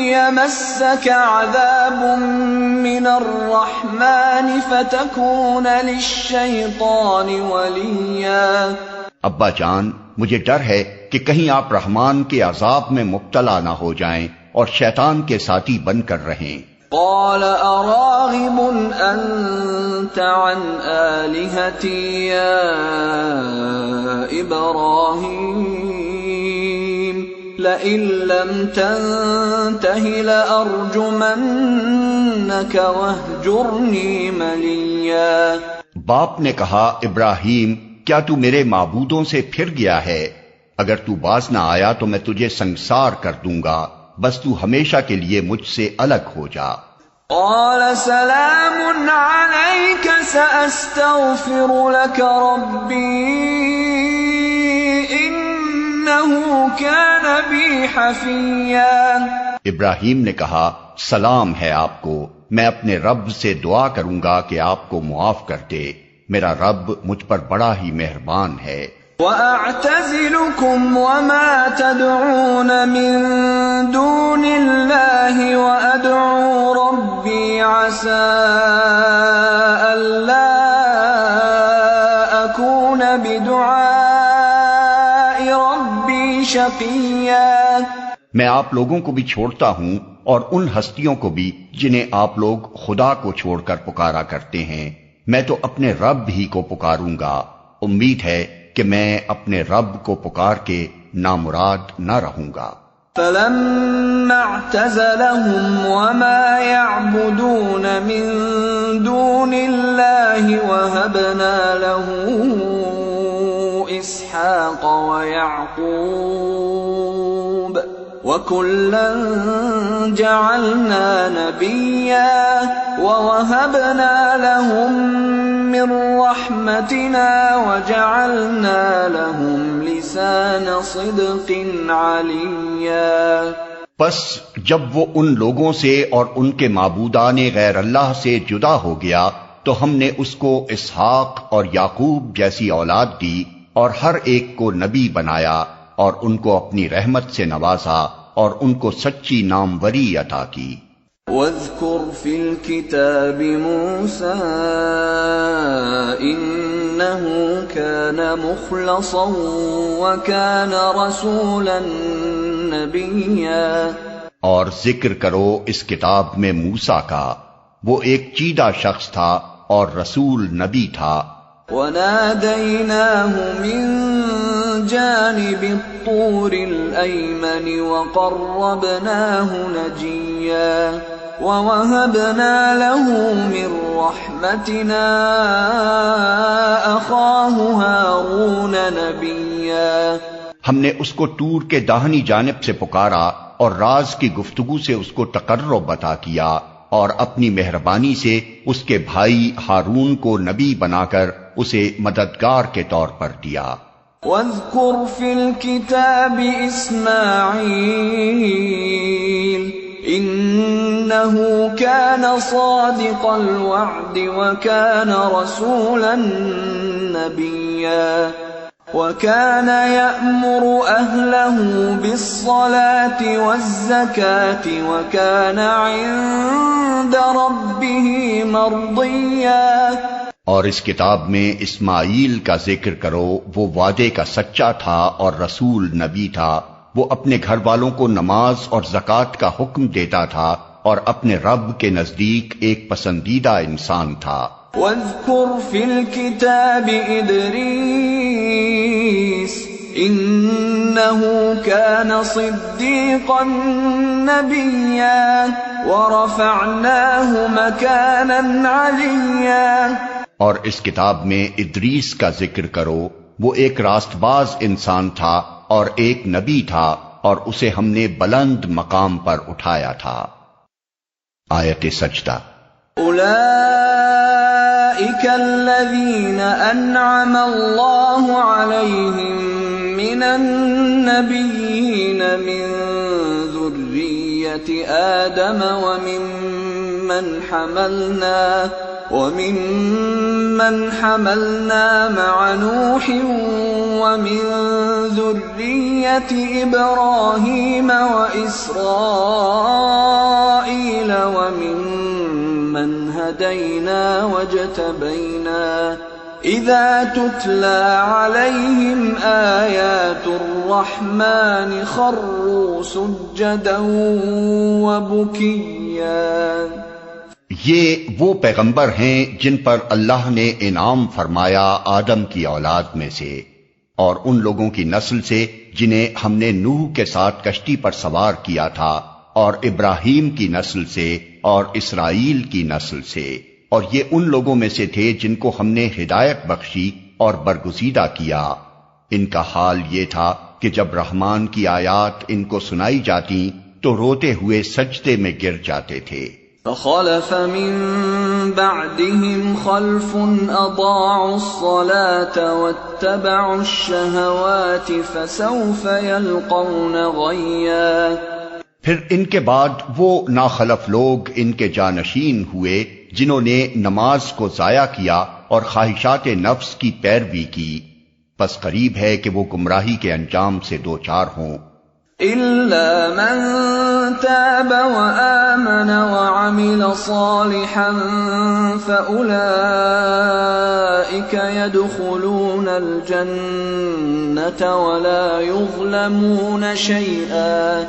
Speaker 1: یمسک عذاب من الرحمن فتکون للشیطان ولیا۔
Speaker 2: ابا جان، مجھے ڈر ہے کہ کہیں آپ رحمان کے عذاب میں مبتلا نہ ہو جائیں اور شیطان کے ساتھی بن کر رہیں۔
Speaker 1: قال اراغب انت عن آلهتی یا ابراہیم لئن لم تنتہ لارجمنک واہجرنی ملیا۔
Speaker 2: باپ نے کہا، ابراہیم، کیا تو میرے معبودوں سے پھر گیا ہے؟ اگر تو باز نہ آیا تو میں تجھے سنگسار کر دوں گا، بس تو ہمیشہ کے لیے مجھ سے الگ ہو جا۔
Speaker 1: قال سلام علیک سأستغفر لک ربی انہ كان بي حفيا.
Speaker 2: ابراہیم نے کہا سلام ہے آپ کو، میں اپنے رب سے دعا کروں گا کہ آپ کو معاف کر دے، میرا رب مجھ پر بڑا ہی مہربان ہے۔
Speaker 1: وَأَعْتَزِلُكُمْ وَمَا تَدْعُونَ مِن دُونِ اللَّهِ وَأَدْعُو رَبِّي عَسَىٰ أَلَّا أَكُونَ بِدُعَاءِ رَبِّي شَقِيًّا۔
Speaker 2: میں آپ لوگوں کو بھی چھوڑتا ہوں اور ان ہستیوں کو بھی جنہیں آپ لوگ خدا کو چھوڑ کر پکارا کرتے ہیں، میں تو اپنے رب ہی کو پکاروں گا، امید ہے کہ میں اپنے رب کو پکار کے نامراد نہ رہوں گا۔
Speaker 1: فَلَمَّا اعْتَزَلَهُمْ وَمَا يَعْبُدُونَ مِن دُونِ اللَّهِ وَهَبْنَا لَهُ إِسْحَاقَ وَيَعْقُوبَ وَكُلًّا جَعَلْنَا نَبِيًّا وَوَهَبْنَا لَهُم مِّن رَّحْمَتِنَا وَجَعَلْنَا لَهُمْ لِسَانَ صِدْقٍ عَلِيًّا۔
Speaker 2: پس جب وہ ان لوگوں سے اور ان کے معبودان غیر اللہ سے جدا ہو گیا تو ہم نے اس کو اسحاق اور یعقوب جیسی اولاد دی اور ہر ایک کو نبی بنایا اور ان کو اپنی رحمت سے نوازا اور ان کو سچی ناموری عطا کی۔
Speaker 1: وَاذْكُرْ فِي الْكِتَابِ مُوسَىٰ إِنَّهُ كَانَ مُخْلَصًا وَكَانَ رَسُولًا نَبِيًّا۔
Speaker 2: اور ذکر کرو اس کتاب میں موسیٰ کا، وہ ایک چیدہ شخص تھا اور رسول نبی تھا۔
Speaker 1: وَنَادَيْنَاهُ مِن جَانِبِ الطُّورِ الْأَيْمَنِ وَقَرَّبْنَاهُ نَجِيًّا وَوَهَبْنَا لَهُ مِن رَّحْمَتِنَا أَخَاهُ هَارُونَ نَبِيًّا۔
Speaker 2: ہم نے اس کو طور کے داہنی جانب سے پکارا اور راز کی گفتگو سے اس کو تقرب عطا کیا اور اپنی مہربانی سے اس کے بھائی ہارون کو نبی بنا کر اسے مددگار کے طور پر دیا۔
Speaker 1: وَاذْكُرْ فِي الْكِتَابِ إِسْمَاعِيلَ إِنَّهُ كَانَ صَادِقَ الْوَعْدِ وَكَانَ رَسُولًا نَبِيًّا وَكَانَ يَأْمُرُ أَهْلَهُ بِالصَّلَاةِ وَالزَّكَاةِ وَكَانَ عِندَ رَبِّهِ مَرْضِيًّا۔
Speaker 2: اور اس کتاب میں اسماعیل کا ذکر کرو، وہ وعدے کا سچا تھا اور رسول نبی تھا، وہ اپنے گھر والوں کو نماز اور زکوٰۃ کا حکم دیتا تھا اور اپنے رب کے نزدیک ایک پسندیدہ انسان تھا۔
Speaker 1: وَاذْكُرْ فِي الْكِتَابِ إِدْرِيسَ إِنَّهُ كَانَ صِدِّيقًا نَبِيًّا وَرَفَعْنَاهُ مَكَانًا عَلِيًّا۔
Speaker 2: اور اس کتاب میں ادریس کا ذکر کرو، وہ ایک راست باز انسان تھا اور ایک نبی تھا اور اسے ہم نے بلند مقام پر اٹھایا تھا۔ آیت سجدہ۔
Speaker 1: أولئك الذين أنعم الله عليهم من النبيين من ذرية آدم وممن حملنا مع نوح ومن ذرية إبراهيم وإسرائيل وممن هدينا واجتبينا إذا تتلى عليهم آيات الرحمن خروا سجدا وبكيا۔
Speaker 2: یہ وہ پیغمبر ہیں جن پر اللہ نے انعام فرمایا آدم کی اولاد میں سے اور ان لوگوں کی نسل سے جنہیں ہم نے نوح کے ساتھ کشتی پر سوار کیا تھا، اور ابراہیم کی نسل سے اور اسرائیل کی نسل سے، اور یہ ان لوگوں میں سے تھے جن کو ہم نے ہدایت بخشی اور برگزیدہ کیا۔ ان کا حال یہ تھا کہ جب رحمان کی آیات ان کو سنائی جاتی تو روتے ہوئے سجدے میں گر جاتے تھے۔
Speaker 1: فخلف من بعدهم خلف أضاعوا الصلاة واتبعوا الشهوات فسوف يلقون غيا.
Speaker 2: پھر ان کے بعد وہ ناخلف لوگ ان کے جانشین ہوئے جنہوں نے نماز کو ضائع کیا اور خواہشات نفس کی پیروی کی، پس قریب ہے کہ وہ گمراہی کے انجام سے دوچار ہوں۔
Speaker 1: إِلَّا مَن تَابَ وَآمَنَ وَعَمِلَ صَالِحًا فَأُولَئِكَ يَدْخُلُونَ الْجَنَّةَ وَلَا يُظْلَمُونَ شَيْئًا۔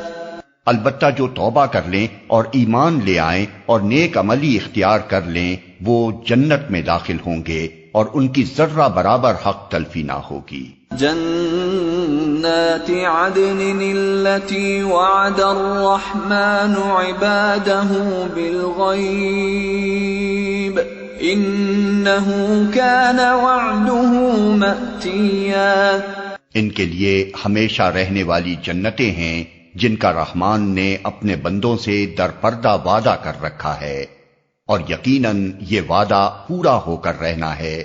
Speaker 2: البتہ جو توبہ کر لیں اور ایمان لے آئیں اور نیک عملی اختیار کر لیں وہ جنت میں داخل ہوں گے اور ان کی ذرہ برابر حق تلفی نہ ہوگی۔
Speaker 1: جنات عدن التي وعد الرحمن عباده بالغيب إنه كان وعده مأتيا۔
Speaker 2: ان کے لیے ہمیشہ رہنے والی جنتیں ہیں جن کا رحمان نے اپنے بندوں سے در پردہ وعدہ کر رکھا ہے، اور یقیناً یہ وعدہ پورا ہو کر رہنا ہے۔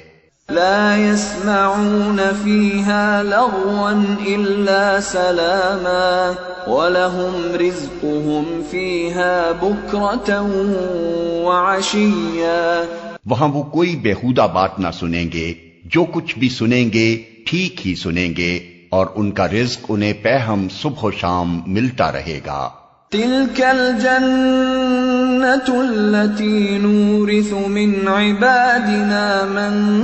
Speaker 1: لا يسمعون فيها لغوا إلا سلاما ولهم رزقهم فيها بكرة وعشيا۔
Speaker 2: وہاں وہ کوئی بیہودہ بات نہ سنیں گے، جو کچھ بھی سنیں گے ٹھیک ہی سنیں گے، اور ان کا رزق انہیں پہم صبح و شام ملتا رہے گا۔
Speaker 1: تلك الجنة التي نورث من عبادنا من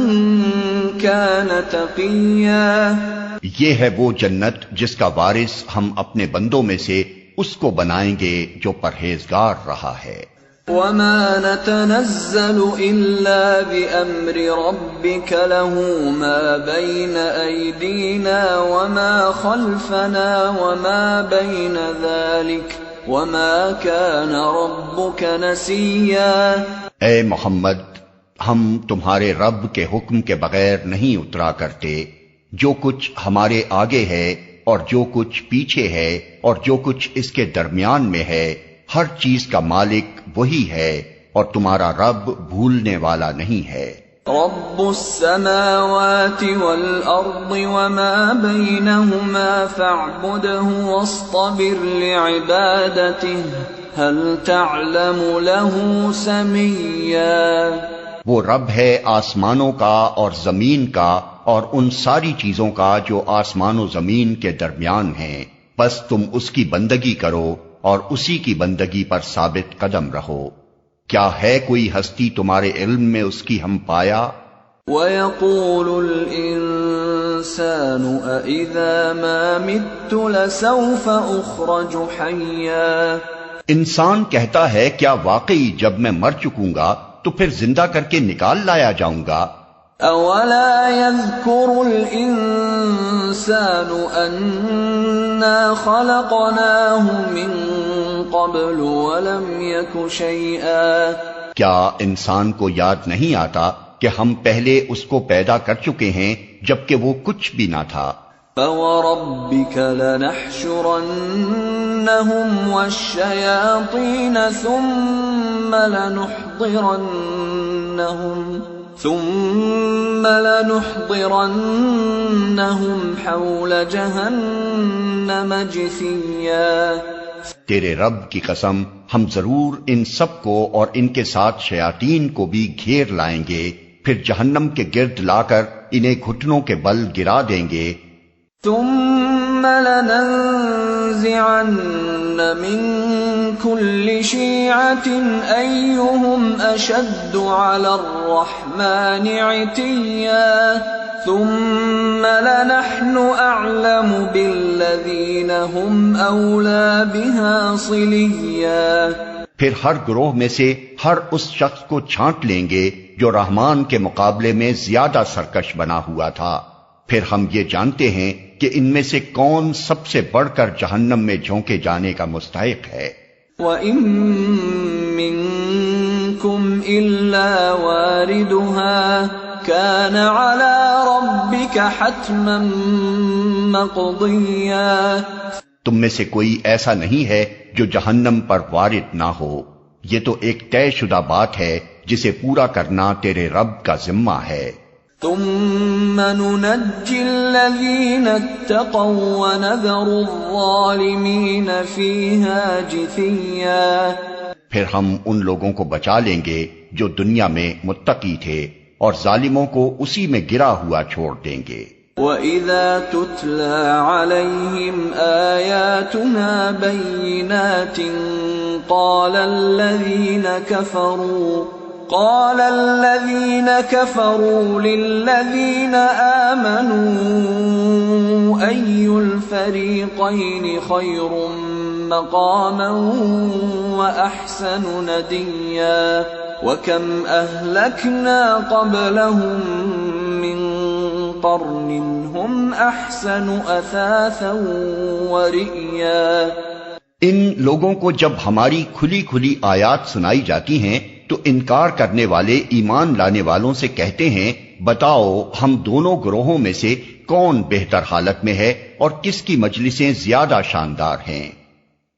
Speaker 1: كان تقيا۔
Speaker 2: یہ ہے وہ جنت جس کا وارث ہم اپنے بندوں میں سے اس کو بنائیں گے جو پرہیزگار رہا ہے۔
Speaker 1: وما نتنزل إلا بأمر ربك له ما بين أيدينا وما خلفنا وما بين ذلك وما كان ربك نسيا۔
Speaker 2: اے محمد، ہم تمہارے رب کے حکم کے بغیر نہیں اترا کرتے۔ جو کچھ ہمارے آگے ہے اور جو کچھ پیچھے ہے اور جو کچھ اس کے درمیان میں ہے، ہر چیز کا مالک وہی ہے، اور تمہارا رب بھولنے والا نہیں ہے۔
Speaker 1: رب السماوات والأرض وما بينهما فاعبده واصطبر لعبادته هل تعلم له سميا۔
Speaker 2: وہ رب ہے آسمانوں کا اور زمین کا اور ان ساری چیزوں کا جو آسمان و زمین کے درمیان ہیں، بس تم اس کی بندگی کرو اور اسی کی بندگی پر ثابت قدم رہو۔ کیا ہے کوئی ہستی تمہارے علم میں اس کی ہم پایا؟
Speaker 1: وَيَقُولُ الْإِنسَانُ أَإِذَا مَا مِتُّ لَسَوْفَ أُخْرَجُ حَيًّا۔
Speaker 2: انسان کہتا ہے کیا واقعی جب میں مر چکوں گا تو پھر زندہ کر کے نکال لایا جاؤں گا؟
Speaker 1: أَوَلَا يَذْكُرُ الْإِنسَانُ أَنَّا خَلَقْنَاهُ مِن قَبْلُ وَلَمْ يَكُ شَيْئًا۔
Speaker 2: کیا انسان کو یاد نہیں آتا کہ ہم پہلے اس کو پیدا کر چکے ہیں جبکہ وہ کچھ بھی نہ تھا؟
Speaker 1: فَوَرَبِّكَ لَنَحْشُرَنَّهُمْ وَالشَّيَاطِينَ ثُمَّ لَنُحْضِرَنَّهُمْ حَوْلَ جَهَنَّمَ جِثِيًّا۔
Speaker 2: تیرے رب کی قسم، ہم ضرور ان سب کو اور ان کے ساتھ شیاطین کو بھی گھیر لائیں گے، پھر جہنم کے گرد لا کر انہیں گھٹنوں کے بل گرا دیں گے۔
Speaker 1: ثم لننزعن من كل شيعة أيهم أشد على الرحمن عتيا ثم لنحن أعلم بالذين هم أولى بها صليا۔
Speaker 2: پھر ہر گروہ میں سے ہر اس شخص کو چھانٹ لیں گے جو رحمان کے مقابلے میں زیادہ سرکش بنا ہوا تھا، پھر ہم یہ جانتے ہیں کہ ان میں سے کون سب سے بڑھ کر جہنم میں جھونکے جانے کا مستحق ہے۔
Speaker 1: وَإِن مِّنكُمْ إِلَّا وَارِدُهَا كَانَ عَلَى رَبِّكَ حَتْمًا مَّقْضِيًّا۔
Speaker 2: تم میں سے کوئی ایسا نہیں ہے جو جہنم پر وارد نہ ہو، یہ تو ایک طے شدہ بات ہے جسے پورا کرنا تیرے رب کا ذمہ ہے۔
Speaker 1: ثم ننجي الذين اتقوا ونذر الظالمين فيها جثيا،
Speaker 2: پھر ہم ان لوگوں کو بچا لیں گے جو دنیا میں متقی تھے اور ظالموں کو اسی میں گرا ہوا چھوڑ دیں گے۔
Speaker 1: وَإِذَا تُتْلَى عَلَيْهِمْ آيَاتُنَا بَيِّنَاتٍ قَالَ الَّذِينَ كَفَرُوا لِلَّذِينَ آمَنُوا أَيُّ الْفَرِيقَيْنِ خَيْرٌ مَّقَامًا وَأَحْسَنُ نَدِيًّا وَكَمْ أَهْلَكْنَا قَبْلَهُم مِّن قَرْنٍ هُمْ أَحْسَنُ أَثَاثًا وَرِئْيًا۔
Speaker 2: ان لوگوں کو جب ہماری کھلی کھلی آیات سنائی جاتی ہیں تو انکار کرنے والے ایمان لانے والوں سے کہتے ہیں، بتاؤ ہم دونوں گروہوں میں سے کون بہتر حالت میں ہے اور کس کی مجلسیں زیادہ شاندار ہیں؟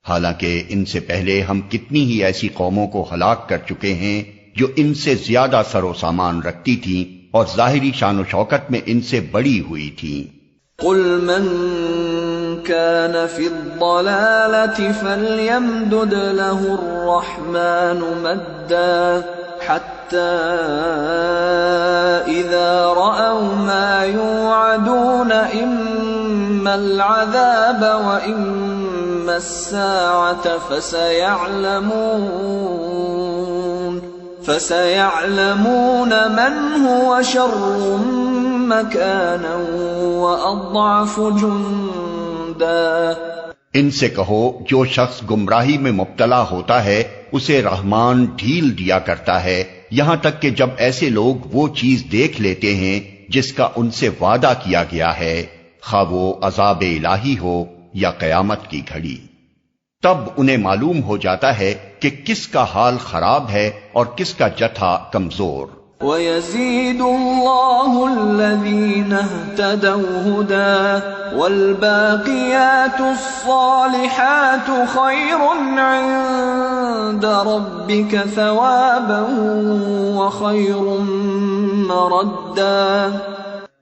Speaker 2: حالانکہ ان سے پہلے ہم کتنی ہی ایسی قوموں کو ہلاک کر چکے ہیں جو ان سے زیادہ سر و سامان رکھتی تھیں اور ظاہری شان و شوکت میں ان سے بڑی ہوئی تھیں۔
Speaker 1: قل من كان في الضلالة فليمدد له الرحمن مدا حتى إذا رأوا ما يوعدون إما العذاب وإما الساعة فسيعلمون من هو شر مكانا وأضعف جندا۔
Speaker 2: ان سے کہو جو شخص گمراہی میں مبتلا ہوتا ہے اسے رحمان ڈھیل دیا کرتا ہے یہاں تک کہ جب ایسے لوگ وہ چیز دیکھ لیتے ہیں جس کا ان سے وعدہ کیا گیا ہے، خواہ وہ عذاب الہی ہو یا قیامت کی گھڑی، تب انہیں معلوم ہو جاتا ہے کہ کس کا حال خراب ہے اور کس کا جتھا کمزور۔
Speaker 1: وَيَزِيدُ اللَّهُ الَّذِينَ اهْتَدَوْا هُدًى وَالْبَاقِيَاتُ الصَّالِحَاتُ خَيْرٌ عِندَ رَبِّكَ ثَوَابًا وَخَيْرٌ مَّرَدًّا۔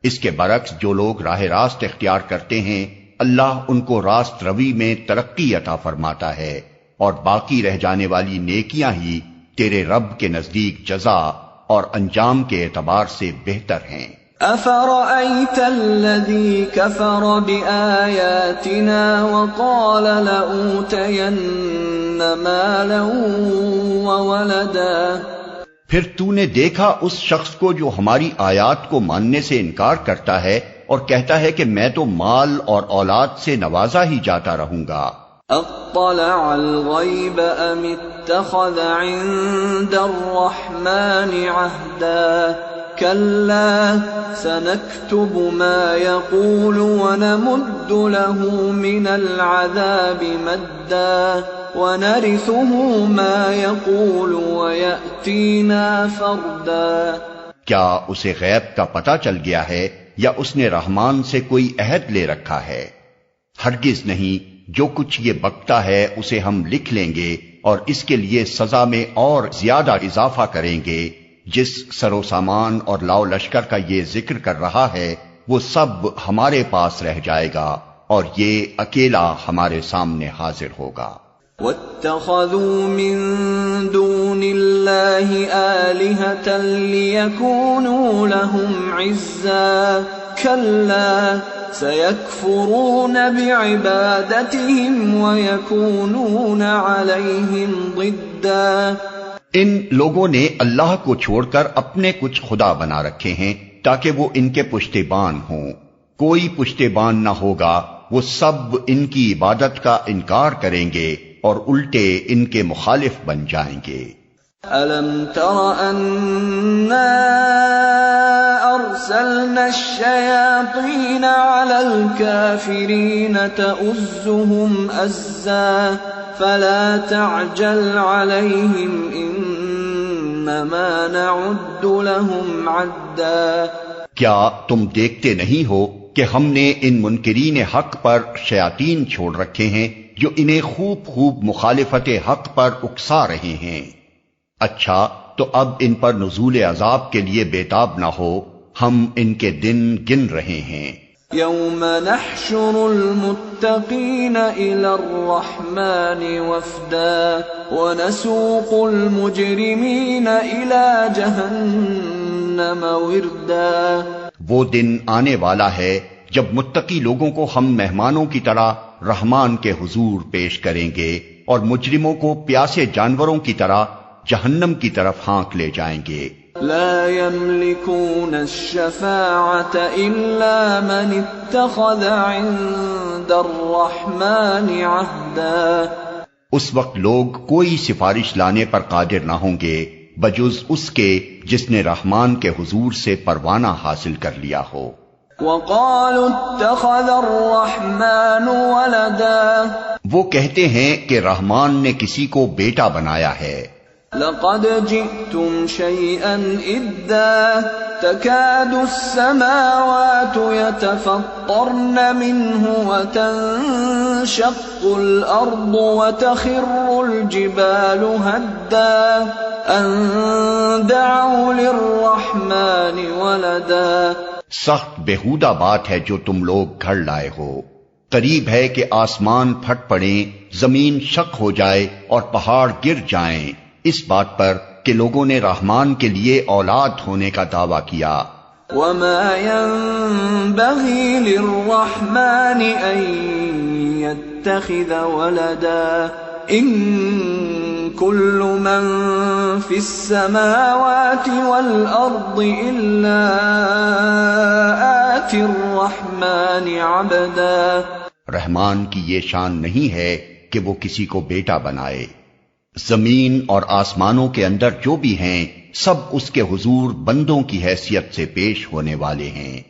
Speaker 2: اس کے برعکس جو لوگ راہ راست اختیار کرتے ہیں اللہ ان کو راست روی میں ترقی عطا فرماتا ہے، اور باقی رہ جانے والی نیکیاں ہی تیرے رب کے نزدیک جزا اور انجام کے اعتبار سے بہتر ہیں۔
Speaker 1: أَفَرَأَيْتَ الَّذِي كَفَرَ بِآيَاتِنَا وَقَالَ لَأُوتَيَنَّ مَالًا وَوَلَدًا۔
Speaker 2: پھر تو نے دیکھا اس شخص کو جو ہماری آیات کو ماننے سے انکار کرتا ہے اور کہتا ہے کہ میں تو مال اور اولاد سے نوازا ہی جاتا رہوں گا۔
Speaker 1: اطلع الغیب ام اتخذ عند الرحمن عہدا کلا سنکتب ما يقول ونمد له من العذاب مدا ونرثه ما يقول ويأتينا فردا۔
Speaker 2: کیا اسے غیب کا پتہ چل گیا ہے یا اس نے رحمان سے کوئی عہد لے رکھا ہے؟ ہرگز نہیں، جو کچھ یہ بکتا ہے اسے ہم لکھ لیں گے اور اس کے لیے سزا میں اور زیادہ اضافہ کریں گے۔ جس سر و سامان اور لاؤ لشکر کا یہ ذکر کر رہا ہے وہ سب ہمارے پاس رہ جائے گا اور یہ اکیلا ہمارے سامنے حاضر ہوگا۔
Speaker 1: وَاتَّخَذُوا مِن دُونِ اللَّهِ آلِهَةً لِيَكُونُوا لَهُمْ عِزًّا كَلَّا سَيَكْفُرُونَ بِعِبَادَتِهِمْ وَيَكُونُونَ عَلَيْهِمْ ضِدًّا۔
Speaker 2: ان لوگوں نے اللہ کو چھوڑ کر اپنے کچھ خدا بنا رکھے ہیں تاکہ وہ ان کے پشتیبان ہوں۔ کوئی پشتیبان نہ ہوگا، وہ سب ان کی عبادت کا انکار کریں گے اور الٹے ان کے مخالف بن جائیں گے۔
Speaker 1: أَلَمْ تَرَ أَنَّا أَرْسَلْنَا الشَّيَاطِينَ عَلَى الْكَافِرِينَ تَؤُزُّهُمْ أَزًّا فَلَا تَعْجَلْ عَلَيْهِمْ إِنَّمَا نَعُدُّ لَهُمْ عَدًّا۔
Speaker 2: کیا تم دیکھتے نہیں ہو کہ ہم نے ان منکرین حق پر شیاطین چھوڑ رکھے ہیں جو انہیں خوب خوب مخالفت حق پر اکسا رہے ہیں؟ اچھا تو اب ان پر نزول عذاب کے لیے بےتاب نہ ہو، ہم ان کے دن گن رہے ہیں۔
Speaker 1: يوم نحشر المتقين إلى الرحمن وفدا ونسوق المجرمين إلى جهنم وردا۔
Speaker 2: وہ دن آنے والا ہے جب متقی لوگوں کو ہم مہمانوں کی طرح رحمان کے حضور پیش کریں گے اور مجرموں کو پیاسے جانوروں کی طرح جہنم کی طرف ہانک لے جائیں گے۔
Speaker 1: لا يملكون الشفاعة إلا من اتخذ عند الرحمن عهدا۔
Speaker 2: اس وقت لوگ کوئی سفارش لانے پر قادر نہ ہوں گے بجز اس کے جس نے رحمان کے حضور سے پروانہ حاصل کر لیا ہو۔
Speaker 1: وقالوا اتخذ الرحمن ولدا۔
Speaker 2: وہ کہتے ہیں کہ رحمان نے کسی کو بیٹا بنایا ہے۔
Speaker 1: لقد جئتم شيئا إدا تكاد السماوات يتفطرن منه وتنشق الأرض وتخر الجبال هدا أن دعوا للرحمن ولدا۔
Speaker 2: سخت بےہودہ بات ہے جو تم لوگ گھڑ لائے ہو۔ قریب ہے کہ آسمان پھٹ پڑیں، زمین شق ہو جائے اور پہاڑ گر جائیں اس بات پر کہ لوگوں نے رحمان کے لیے اولاد ہونے کا دعویٰ کیا۔
Speaker 1: وما ينبغي للرحمن ان يتخذ ولدا ان كل من في السماوات والارض الا آتي الرحمن عبدا۔
Speaker 2: رحمان کی یہ شان نہیں ہے کہ وہ کسی کو بیٹا بنائے۔ زمین اور آسمانوں کے اندر جو بھی ہیں سب اس کے حضور بندوں کی حیثیت سے پیش ہونے والے ہیں۔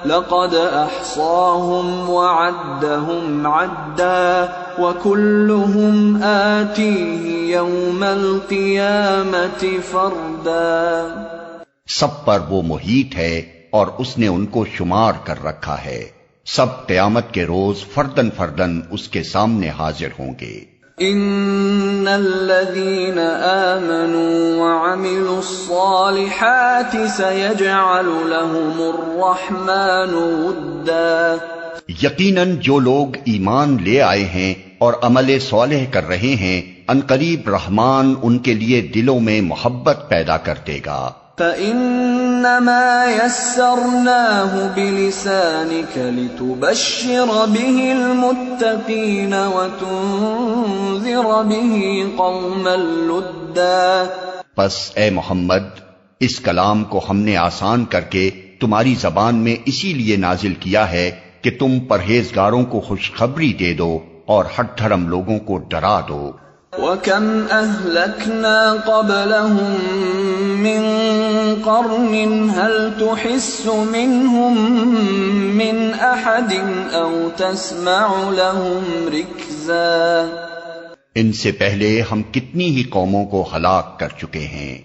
Speaker 1: لقد احصاهم وعدهم عدا وكلهم آتيه يوم القيامة فردا۔
Speaker 2: سب پر وہ محیط ہے اور اس نے ان کو شمار کر رکھا ہے، سب قیامت کے روز فردن فردن اس کے سامنے حاضر ہوں گے۔
Speaker 1: ان الذين آمنوا وعملوا الصالحات سيجعل لهم الرحمن ودا۔
Speaker 2: یقیناً جو لوگ ایمان لے آئے ہیں اور عمل صالح کر رہے ہیں عنقریب رحمان ان کے لیے دلوں میں محبت پیدا کر دے گا۔
Speaker 1: فإنما يسرناه بلسانك لتبشر به المتقين وتنذر به قوما لدا۔
Speaker 2: پس اے محمد اس کلام کو ہم نے آسان کر کے تمہاری زبان میں اسی لیے نازل کیا ہے کہ تم پرہیزگاروں کو خوشخبری دے دو اور ہٹ دھرم لوگوں کو ڈرا دو۔
Speaker 1: وَكَمْ أَهْلَكْنَا قَبْلَهُمْ مِنْ قَرْنٍ هَلْ تُحِسُّ مِنْهُمْ مِنْ أَحَدٍ أَوْ تَسْمَعُ لَهُمْ رِكْزًا۔
Speaker 2: ان سے پہلے ہم کتنی ہی قوموں کو ہلاک کر چکے ہیں،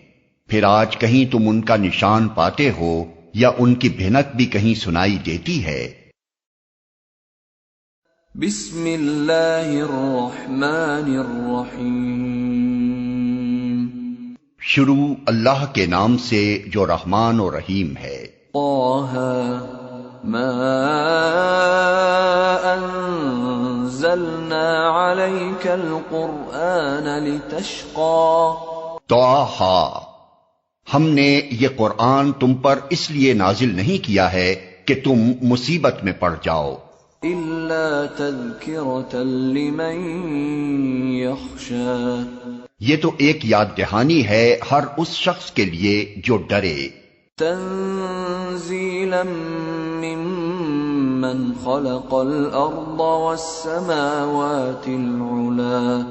Speaker 2: پھر آج کہیں تم ان کا نشان پاتے ہو یا ان کی بھنک بھی کہیں سنائی دیتی ہے۔
Speaker 1: بسم اللہ الرحمن الرحیم۔
Speaker 2: شروع اللہ کے نام سے جو رحمان و رحیم ہے۔
Speaker 1: طٰہ ما انزلنا علیک القرآن لتشقى۔
Speaker 2: طٰہ، ہم نے یہ قرآن تم پر اس لیے نازل نہیں کیا ہے کہ تم مصیبت میں پڑ جاؤ،
Speaker 1: الا تذکرۃ لمن یخشی۔
Speaker 2: یہ تو ایک یاد دہانی ہے ہر اس شخص کے لیے جو ڈرے۔
Speaker 1: تنزیلا ممن خلق الارض والسماوات العلی۔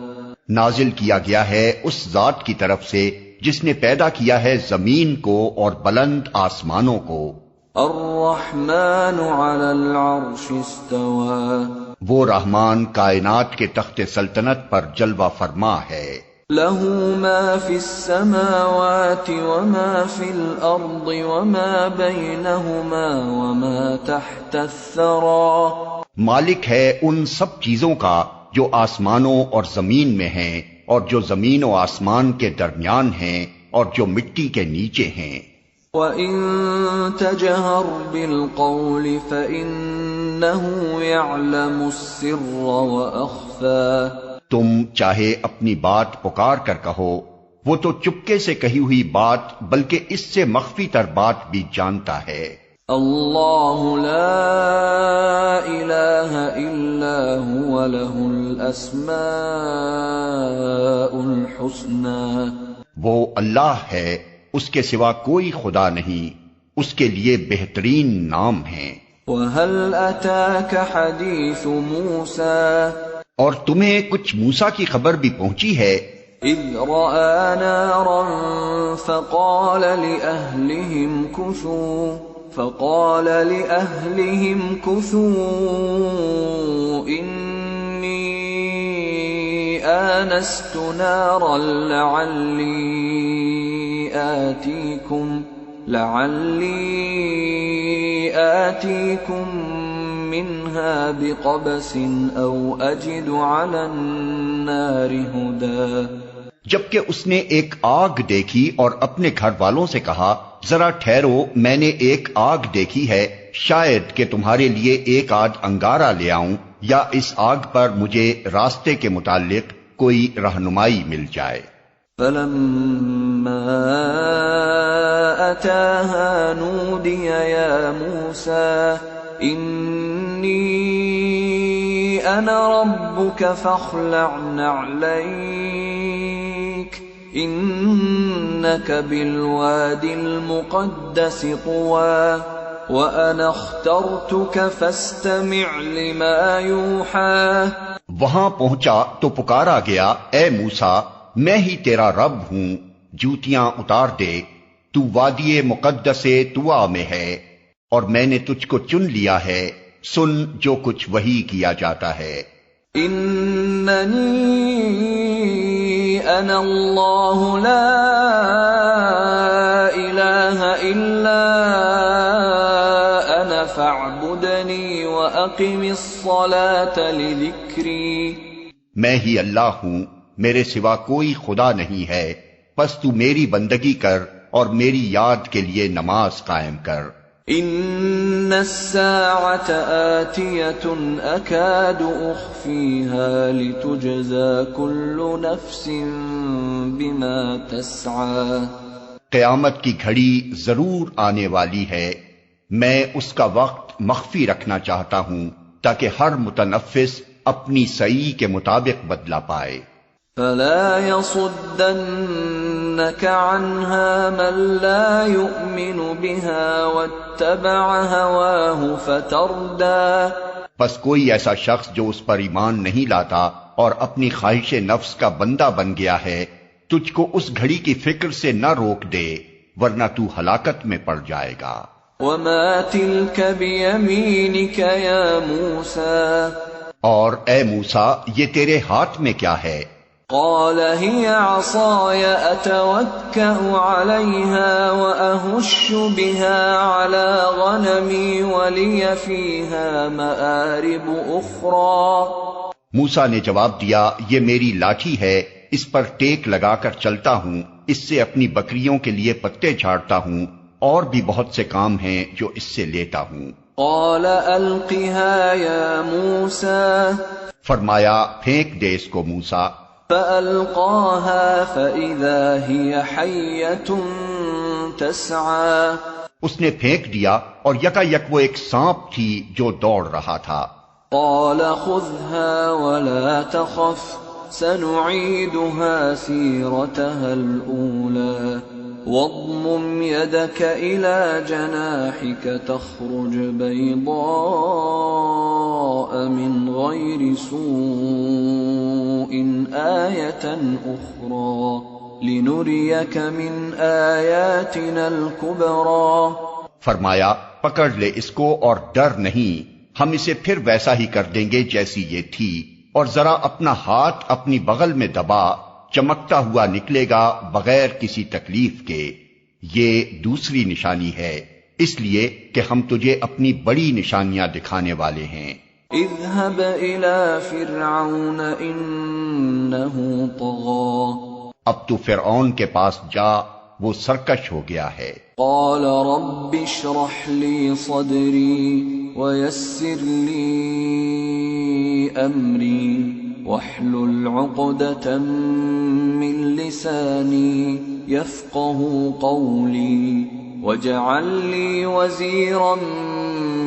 Speaker 2: نازل کیا گیا ہے اس ذات کی طرف سے جس نے پیدا کیا ہے زمین کو اور بلند آسمانوں کو۔
Speaker 1: الرحمن علی العرش استوى۔
Speaker 2: وہ رحمان کائنات کے تخت سلطنت پر جلوہ فرما ہے۔
Speaker 1: له ما في السماوات وما في الأرض وما بينهما وما تحت الثرى۔
Speaker 2: مالک ہے ان سب چیزوں کا جو آسمانوں اور زمین میں ہیں اور جو زمین و آسمان کے درمیان ہیں اور جو مٹی کے نیچے ہیں۔
Speaker 1: وَإِن تَجْهَرْ بِالْقَوْلِ فَإِنَّهُ يَعْلَمُ السِّرَّ وَأَخْفَى۔
Speaker 2: تم چاہے اپنی بات پکار کر کہو، وہ تو چپکے سے کہی ہوئی بات بلکہ اس سے مخفی تر بات بھی جانتا ہے۔
Speaker 1: اللہ لا الہ الا هو له الاسماء الحسنى۔
Speaker 2: وہ اللہ ہے، اس کے سوا کوئی خدا نہیں، اس کے لیے بہترین نام ہیں۔
Speaker 1: وَهَلْ أَتَاكَ حَدِيثُ مُوسَى؟
Speaker 2: اور تمہیں کچھ موسیٰ کی خبر بھی پہنچی ہے؟
Speaker 1: إِذْ رَأَىٰ نَارًا فَقَالَ لِأَهْلِهِمْ كُثُوا إِنِّي آنَسْتُ نَارًا لَعَلِّي آتِيكُمْ مِنْهَا بِقَبَسٍ أَوْ أَجِدُ عَلَى النَّارِ هُدًى۔
Speaker 2: جبکہ اس نے ایک آگ دیکھی اور اپنے گھر والوں سے کہا، ذرا ٹھہرو، میں نے ایک آگ دیکھی ہے، شاید کہ تمہارے لیے ایک آدھ انگارہ لے آؤں یا اس آگ پر مجھے راستے کے متعلق کوئی رہنمائی مل جائے۔
Speaker 1: فَلَمَّا أَتَاهَا نُودِيَ يَا مُوسَى إِنِّي أَنَا رَبُّكَ فَاخْلَعْ نَعْلَيْكَ إِنَّكَ بِالْوَادِ الْمُقَدَّسِ طُوًى وَأَنَا اخْتَرْتُكَ فَاسْتَمِعْ لِمَا يُوحَىٰ۔
Speaker 2: وہاں پہنچا تو پکارا گیا، اے موسیٰ، میں ہی تیرا رب ہوں، جوتیاں اتار دے، تو وادی مقدس طویٰ میں ہے اور میں نے تجھ کو چن لیا ہے، سن جو کچھ وحی کیا جاتا ہے۔
Speaker 1: اننی انا اللہ لا الہ الا انا فاعبدنی واقم الصلاۃ لذکری۔
Speaker 2: میں ہی اللہ ہوں، میرے سوا کوئی خدا نہیں ہے، پس تو میری بندگی کر اور میری یاد کے لیے نماز قائم کر۔
Speaker 1: ان الساعة آتیۃ اکاد اخفیها لتجزى كل نفس بما تسعى۔
Speaker 2: قیامت کی گھڑی ضرور آنے والی ہے، میں اس کا وقت مخفی رکھنا چاہتا ہوں تاکہ ہر متنفس اپنی سعی کے مطابق بدلہ پائے۔
Speaker 1: فلا يصدنك عنها من لا يؤمن بها واتبع هواه فتردى۔
Speaker 2: بس کوئی ایسا شخص جو اس پر ایمان نہیں لاتا اور اپنی خواہش نفس کا بندہ بن گیا ہے، تجھ کو اس گھڑی کی فکر سے نہ روک دے ورنہ تو ہلاکت میں پڑ جائے گا۔
Speaker 1: وما تلك بيمينك يا موسى؟
Speaker 2: اور اے موسیٰ، یہ تیرے ہاتھ میں کیا ہے؟
Speaker 1: قال هي عصاي أتوكأ عليها وأهش بها على غنمي ولي فيها مآرب أخرى۔
Speaker 2: موسیٰ نے جواب دیا، یہ میری لاٹھی ہے، اس پر ٹیک لگا کر چلتا ہوں، اس سے اپنی بکریوں کے لیے پتے جھاڑتا ہوں، اور بھی بہت سے کام ہیں جو اس سے لیتا ہوں۔
Speaker 1: قال ألقها يا موسى۔
Speaker 2: فرمایا پھینک دے اس کو موسیٰ۔
Speaker 1: فألقاها فإذا هي حية تسعى۔
Speaker 2: اس نے پھینک دیا اور یکا یک وہ ایک سانپ تھی جو دوڑ رہا تھا۔
Speaker 1: قال خذها ولا تخف سنعيدها سيرتها الأولى واضمم يدك إلى جناحك تخرج بيضاء من غير سوء آية أخرى لنريك من آياتنا الكبرى۔
Speaker 2: فرمایا پکڑ لے اس کو اور ڈر نہیں، ہم اسے پھر ویسا ہی کر دیں گے جیسی یہ تھی، اور ذرا اپنا ہاتھ اپنی بغل میں دبا، چمکتا ہوا نکلے گا بغیر کسی تکلیف کے۔ یہ دوسری نشانی ہے، اس لیے کہ ہم تجھے اپنی بڑی نشانیاں دکھانے والے ہیں۔
Speaker 1: اذهب إلى فرعون إنه طغى
Speaker 2: اب تو فرعون کے پاس جا، وہ سرکش ہو گیا ہے۔
Speaker 1: قال رب اشرح لي صدري ويسر لي أمري واحلل عقدة من لساني يفقه قولي واجعل لي وزيرا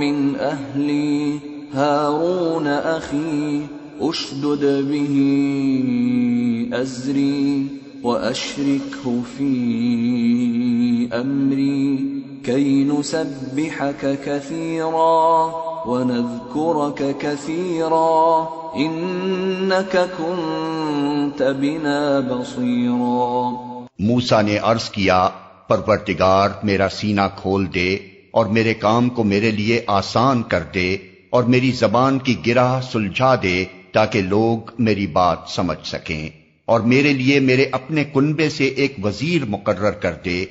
Speaker 1: من أهلي هارون أخي أشدد به أزري وأشركه في أمري كي نسبحك كثيرا ونذكرك كثيرا إنك كنت بنا بصيرا۔
Speaker 2: موسیٰ نے عرض کیا، پروردگار میرا سینہ کھول دے اور میرے کام کو میرے لیے آسان کر دے اور میری زبان کی گرہ سلجھا دے تاکہ لوگ میری بات سمجھ سکیں، اور میرے لیے میرے اپنے کنبے سے ایک وزیر مقرر کر دے،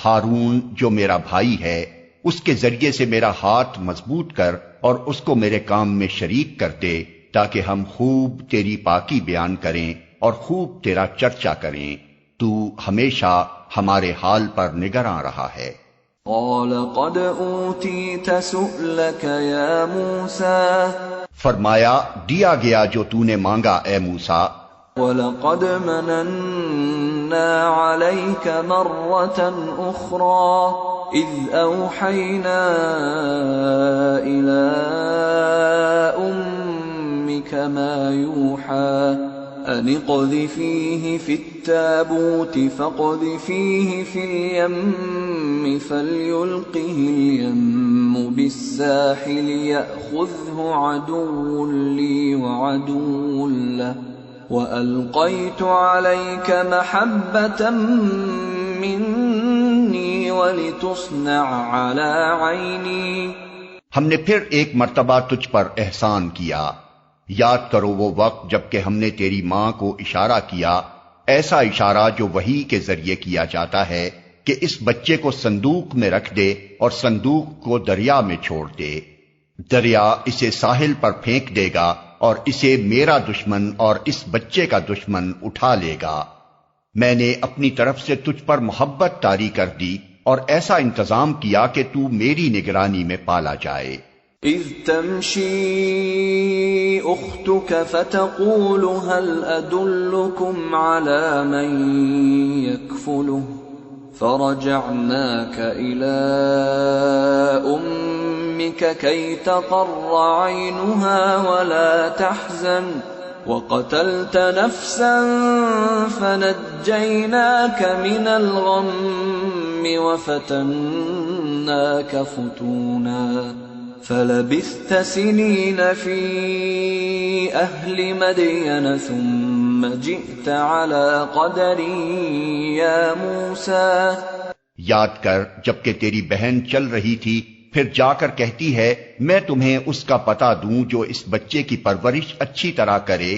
Speaker 2: ہارون جو میرا بھائی ہے، اس کے ذریعے سے میرا ہاتھ مضبوط کر اور اس کو میرے کام میں شریک کر دے تاکہ ہم خوب تیری پاکی بیان کریں اور خوب تیرا چرچا کریں، تو ہمیشہ ہمارے حال پر نگراں رہا ہے۔
Speaker 1: قال قد اوتیت سؤلک یا موسیٰ،
Speaker 2: فرمایا دیا گیا جو تو نے مانگا اے موسیٰ،
Speaker 1: وَلَقَدْ مَنَنَّا عَلَيْكَ مَرَّةً أُخْرَى إِذْ أَوْحَيْنَا إِلَىٰ أُمِّكَ مَا يُوحَىٰ أَنِ اقْذِفِيهِ فِي التَّابُوتِ فَاقْذِفِيهِ فِي الْيَمِّ فَلْيُلْقِهِ الْيَمُّ بِالسَّاحِلِ يَأْخُذْهُ عَدُوٌّ لِّي وَعَدُوٌّ لَّهُ وَأَلْقَيْتُ عَلَيْكَ مَحَبَّةً مِّنِّي وَلِتُصْنَعَ عَلَىٰ عَيْنِي۔
Speaker 2: ہم نے پھر ایک مرتبہ تجھ پر احسان کیا، یاد کرو وہ وقت جب کہ ہم نے تیری ماں کو اشارہ کیا، ایسا اشارہ جو وحی کے ذریعے کیا جاتا ہے کہ اس بچے کو صندوق میں رکھ دے اور صندوق کو دریا میں چھوڑ دے، دریا اسے ساحل پر پھینک دے گا اور اسے میرا دشمن اور اس بچے کا دشمن اٹھا لے گا۔ میں نے اپنی طرف سے تجھ پر محبت طاری کر دی اور ایسا انتظام کیا کہ تو میری نگرانی میں پالا جائے۔
Speaker 1: اذ تمشی اختك فتقول هل ادلكم على من يكفله فرجعناك الى امك كي تقر عينها ولا تحزن وقتلت نفسا فنجيناك من الغم وفتناك فتونا فلبثت سنين في أهل مدين ثم جئت على قدر يا موسى۔
Speaker 2: یاد کر جبکہ تیری بہن چل رہی تھی، پھر جا کر کہتی ہے میں تمہیں اس کا پتہ دوں جو اس بچے کی پرورش اچھی طرح کرے،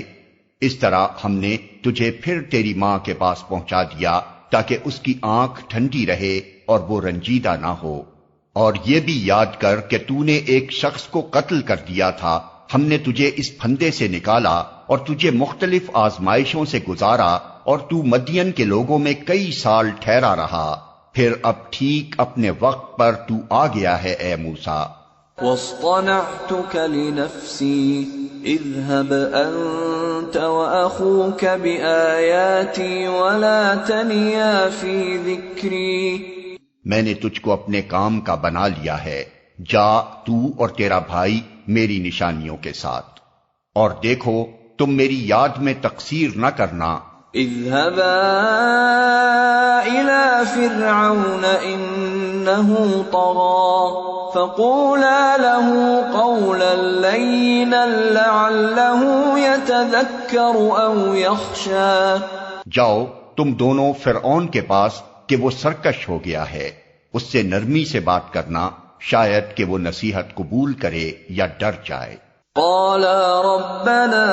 Speaker 2: اس طرح ہم نے تجھے پھر تیری ماں کے پاس پہنچا دیا تاکہ اس کی آنکھ ٹھنڈی رہے اور وہ رنجیدہ نہ ہو۔ اور یہ بھی یاد کر کہ تو نے ایک شخص کو قتل کر دیا تھا، ہم نے تجھے اس پھندے سے نکالا اور تجھے مختلف آزمائشوں سے گزارا اور تو مدین کے لوگوں میں کئی سال ٹھہرا رہا، پھر اب ٹھیک اپنے وقت پر تو آ گیا ہے اے موسیٰ۔
Speaker 1: وَاصْطَنَعْتُكَ لِنَفْسِي اذْهَبْ أَنْتَ وَأَخُوكَ بِآيَاتِي وَلَا تَنِيَا فِي ذِكْرِي۔
Speaker 2: میں نے تجھ کو اپنے کام کا بنا لیا ہے، جا تو اور تیرا بھائی میری نشانیوں کے ساتھ، اور دیکھو تم میری یاد میں تقصیر نہ کرنا۔
Speaker 1: اذهبا إلى فرعون إنه طغى فقولا له قولا لينا لعله يتذكر أو يخشى۔
Speaker 2: جاؤ تم دونوں فرعون کے پاس کہ وہ سرکش ہو گیا ہے، اس سے نرمی سے بات کرنا، شاید کہ وہ نصیحت قبول کرے یا ڈر جائے۔
Speaker 1: قالا ربنا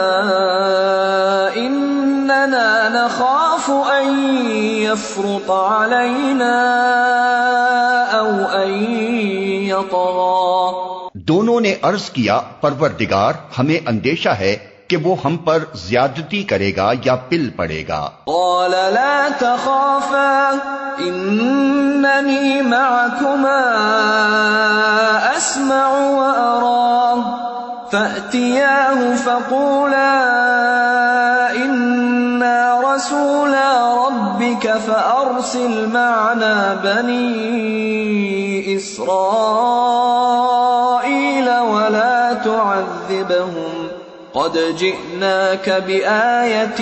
Speaker 1: اننا نخاف ان يفرط علينا او ان يطغى۔
Speaker 2: دونوں نے عرض کیا پروردگار ہمیں اندیشہ ہے کہ وہ ہم پر زیادتی کرے گا یا پل پڑے گا۔
Speaker 1: قال لا تخافا اننی معکما اسمع وارى فأتياه فقولا انا رسولا ربك فأرسل معنا بني اسرائيل ولا تعذبهم قد جئناك بآية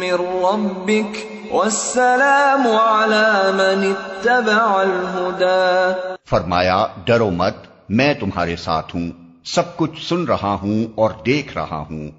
Speaker 1: من ربك والسلام على من اتبع الهدى۔
Speaker 2: فرمایا ڈرو مت، میں تمہارے ساتھ ہوں، سب کچھ سن رہا ہوں اور دیکھ رہا ہوں۔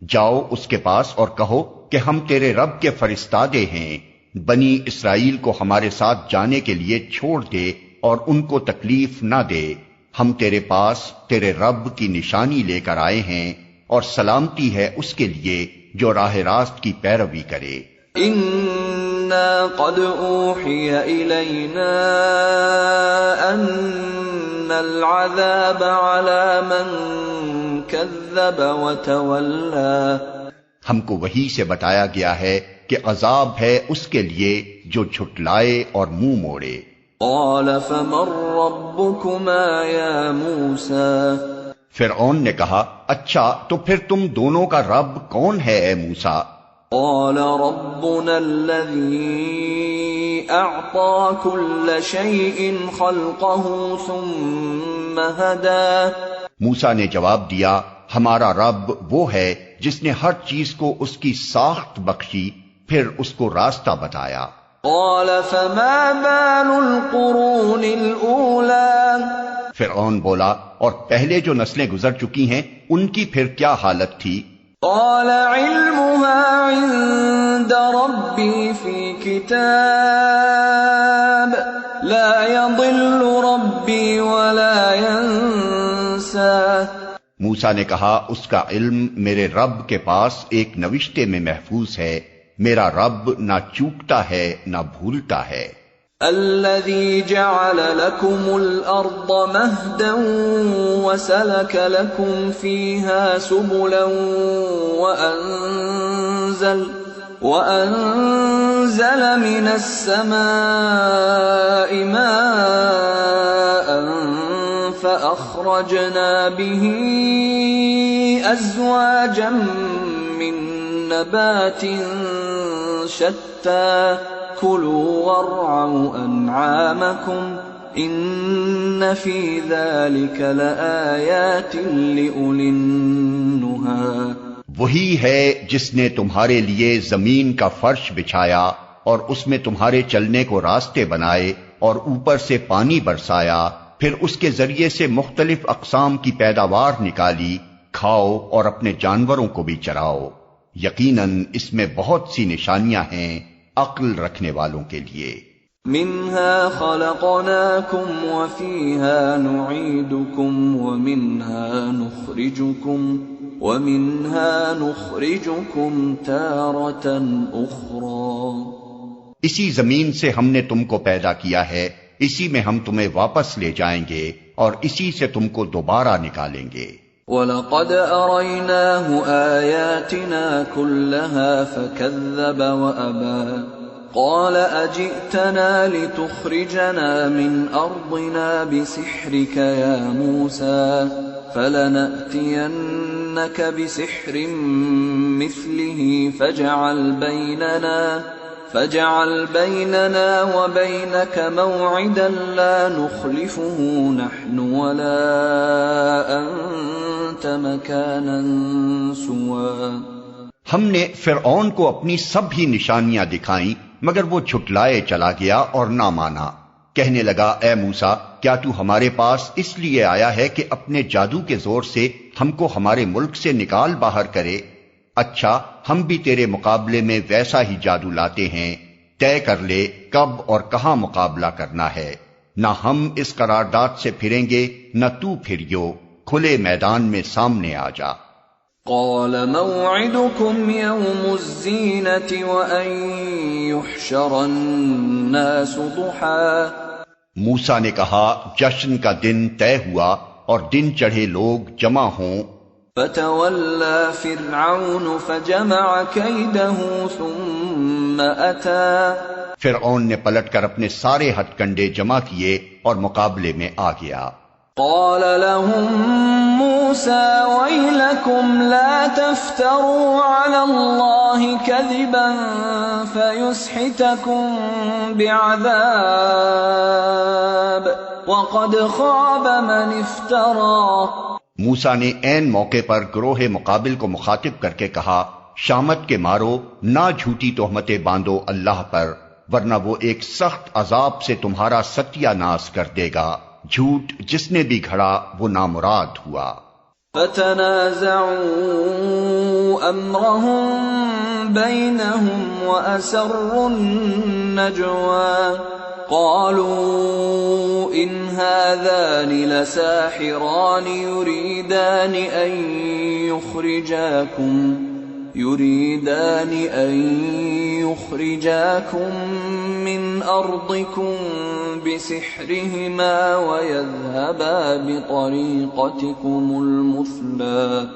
Speaker 2: جاؤ اس کے پاس اور کہو کہ ہم تیرے رب کے فرستادے ہیں، بنی اسرائیل کو ہمارے ساتھ جانے کے لیے چھوڑ دے اور ان کو تکلیف نہ دے، ہم تیرے پاس تیرے رب کی نشانی لے کر آئے ہیں، اور سلامتی ہے اس کے لیے جو راہ راست کی پیروی کرے۔
Speaker 1: انا قد اوحی الینا ان العذاب علی من کذب وتولی،
Speaker 2: ہم کو وحی سے بتایا گیا ہے کہ عذاب ہے اس کے لیے جو جھٹلائے اور منہ موڑے۔
Speaker 1: قال فمن ربکما یا موسیٰ،
Speaker 2: فرعون نے کہا اچھا تو پھر تم دونوں کا رب کون ہے اے موسیٰ؟
Speaker 1: قال ربنا الذي اعطى كل شيء خلقه ثم هدى،
Speaker 2: موسیٰ نے جواب دیا ہمارا رب وہ ہے جس نے ہر چیز کو اس کی ساخت بخشی پھر اس کو راستہ بتایا۔
Speaker 1: قال فما بال القرون الاولى،
Speaker 2: فرعون بولا اور پہلے جو نسلیں گزر چکی ہیں ان کی پھر کیا حالت تھی؟
Speaker 1: قال علمها عند ربي في كتاب لا يضل ربي ولا ينسى،
Speaker 2: موسیٰ نے کہا اس کا علم میرے رب کے پاس ایک نوشتے میں محفوظ ہے، میرا رب نہ چوکتا ہے نہ بھولتا ہے۔
Speaker 1: الذي جعل لكم الأرض مهدا وسلك لكم فيها سبلا وأنزل من السماء ماء فأخرجنا به أزواجا من نبات شتى كلوا وارعوا انعامكم ان في ذلك لآيات لأولي النهى۔
Speaker 2: وہی ہے جس نے تمہارے لیے زمین کا فرش بچھایا اور اس میں تمہارے چلنے کو راستے بنائے اور اوپر سے پانی برسایا، پھر اس کے ذریعے سے مختلف اقسام کی پیداوار نکالی، کھاؤ اور اپنے جانوروں کو بھی چراؤ، یقیناً اس میں بہت سی نشانیاں ہیں عقل رکھنے والوں کے لیے۔
Speaker 1: منها خلقناكم وفيها نعيدكم ومنها نخرجكم تارة أخرى۔
Speaker 2: اسی زمین سے ہم نے تم کو پیدا کیا ہے، اسی میں ہم تمہیں واپس لے جائیں گے اور اسی سے تم کو دوبارہ نکالیں گے۔
Speaker 1: وَلَقَدْ أَرَيْنَاهُ آيَاتِنَا كُلَّهَا فَكَذَّبَ وَأَبَى قَالَ أَجِئْتَنَا لِتُخْرِجَنَا مِنْ أَرْضِنَا بِسِحْرِكَ يَا مُوسَى فَلَنَأْتِيَنَّكَ بِسِحْرٍ مِثْلِهِ فَاجْعَلْ بَيْنَنَا وَبَيْنَكَ مَوْعِدًا لَا نُخْلِفُهُ نَحْنُ وَلَا أَنْتَ مَكَانًا سُوًى۔
Speaker 2: ہم نے فرعون کو اپنی سب ہی نشانیاں دکھائیں مگر وہ جھٹلائے چلا گیا اور نہ مانا۔ کہنے لگا اے موسیٰ کیا تو ہمارے پاس اس لیے آیا ہے کہ اپنے جادو کے زور سے ہم کو ہمارے ملک سے نکال باہر کرے؟ اچھا ہم بھی تیرے مقابلے میں ویسا ہی جادو لاتے ہیں، طے کر لے کب اور کہاں مقابلہ کرنا ہے، نہ ہم اس قرارداد سے پھریں گے نہ تو پھریو، کھلے میدان میں سامنے آ جا۔
Speaker 1: قال موعدكم يوم الزينة وأن يحشر الناس ضحى۔
Speaker 2: موسیٰ نے کہا جشن کا دن طے ہوا اور دن چڑھے لوگ جمع ہوں.
Speaker 1: فتولى فرعون فجمع كيده ثم أتى.
Speaker 2: فرعون نے پلٹ کر اپنے سارے ہتھ کنڈے جمع کیے اور مقابلے میں آ گیا.
Speaker 1: قال لهم موسى ويلكم لا تفتروا على الله كذبا فيسحتكم بعذاب وقد خاب من افترى.
Speaker 2: موسیٰ نے عین موقع پر گروہ مقابل کو مخاطب کر کے کہا، شامت کے مارو، نہ جھوٹی تہمتیں باندھو اللہ پر، ورنہ وہ ایک سخت عذاب سے تمہارا ستیہ ناش کر دے گا. جھوٹ جس نے بھی گھڑا وہ نامراد ہوا.
Speaker 1: فتنازعوا امرهم بينهم واسروا النجوى قالوا ان هذان لساحران يريدان ان يخرجاكم من ارضكم بسحرهما ويذهبا بطريقتكم المثلى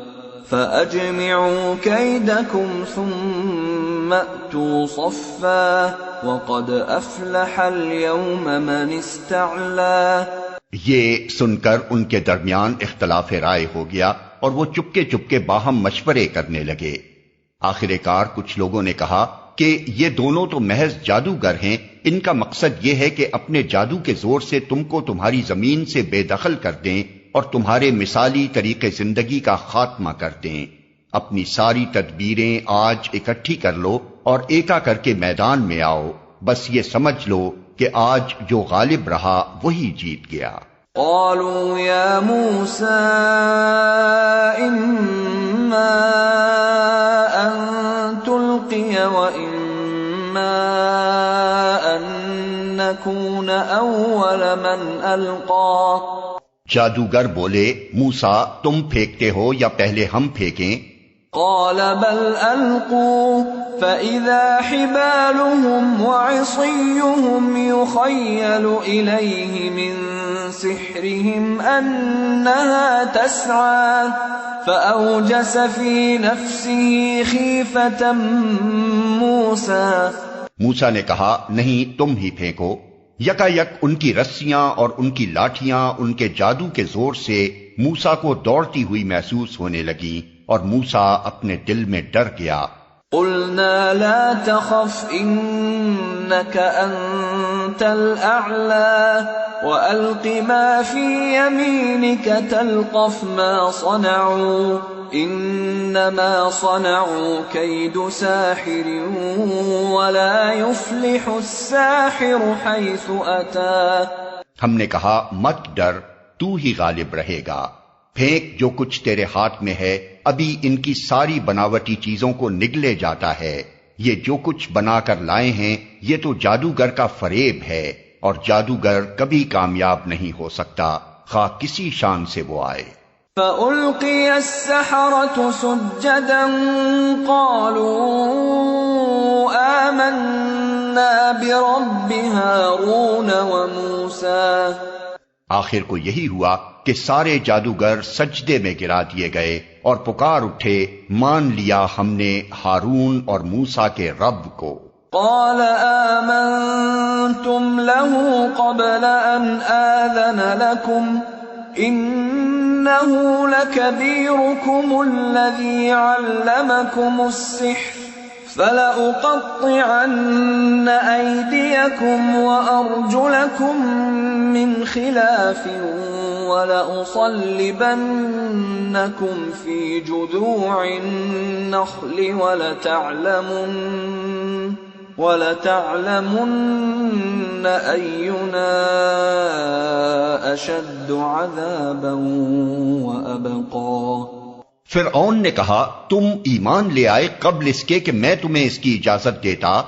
Speaker 1: فاجمعوا كيدكم ثم اتوا صفا وقد افلح اليوم من استعلى.
Speaker 2: یہ سن کر ان کے درمیان اختلاف رائے ہو گیا اور وہ چپکے چپکے باہم مشورے کرنے لگے. آخر کار کچھ لوگوں نے کہا کہ یہ دونوں تو محض جادوگر ہیں، ان کا مقصد یہ ہے کہ اپنے جادو کے زور سے تم کو تمہاری زمین سے بے دخل کر دیں اور تمہارے مثالی طریقے زندگی کا خاتمہ کر دیں. اپنی ساری تدبیریں آج اکٹھی کر لو اور ایکا کر کے میدان میں آؤ. بس یہ سمجھ لو کہ آج جو غالب رہا وہی جیت گیا.
Speaker 1: قالوا يا موسى إما أن تلقي وإما أن نكون أول من ألقى.
Speaker 2: جادوگر بولے، موسیٰ تم پھینکتے ہو یا پہلے ہم پھینکیں؟
Speaker 1: قال بل ألقوا فإذا حبالهم وعصيهم يخيل إليه من سحرهم أنها تسعى فأوجس في نفسه خيفة موسى.
Speaker 2: موسیٰ نے کہا نہیں، تم ہی پھینکو. یکا یک ان کی رسیاں اور ان کی لاٹھیاں ان کے جادو کے زور سے موسیٰ کو دوڑتی ہوئی محسوس ہونے لگی اور موسیٰ اپنے دل میں ڈر گیا.
Speaker 1: قلنا لا تخف انك انت الاعلى والق ما في يمينك تلقف ما صنعوا انما صنعوا كيد ساحر ولا يفلح الساحر حيث اتى.
Speaker 2: ہم نے کہا مت ڈر، تو ہی غالب رہے گا. پھینک جو کچھ تیرے ہاتھ میں ہے، ابھی ان کی ساری بناوٹی چیزوں کو نگلے جاتا ہے. یہ جو کچھ بنا کر لائے ہیں یہ تو جادوگر کا فریب ہے، اور جادوگر کبھی کامیاب نہیں ہو سکتا خواہ کسی شان سے وہ آئے.
Speaker 1: فَأُلْقِيَ السَّحَرَةُ سُجَّدًا قَالُوا آمَنَّا بِرَبِّ هَارُونَ وَمُوسَى.
Speaker 2: آخر کو یہی ہوا کہ سارے جادوگر سجدے میں گرا دیے گئے اور پکار اٹھے، مان لیا ہم نے ہارون اور موسیٰ کے رب کو.
Speaker 1: قال آمنتم له قبل ان آذن لكم انه لكبيركم الذي علمكم السحر فلأقطعن أيديكم وأرجلكم من خلاف ولأصلبنكم في جذوع النخل ولتعلمن أينا أشد عذابا وأبقى.
Speaker 2: فرعون نے کہا تم ایمان لے آئے قبل اس کے کہ میں تمہیں اس کی اجازت دیتا.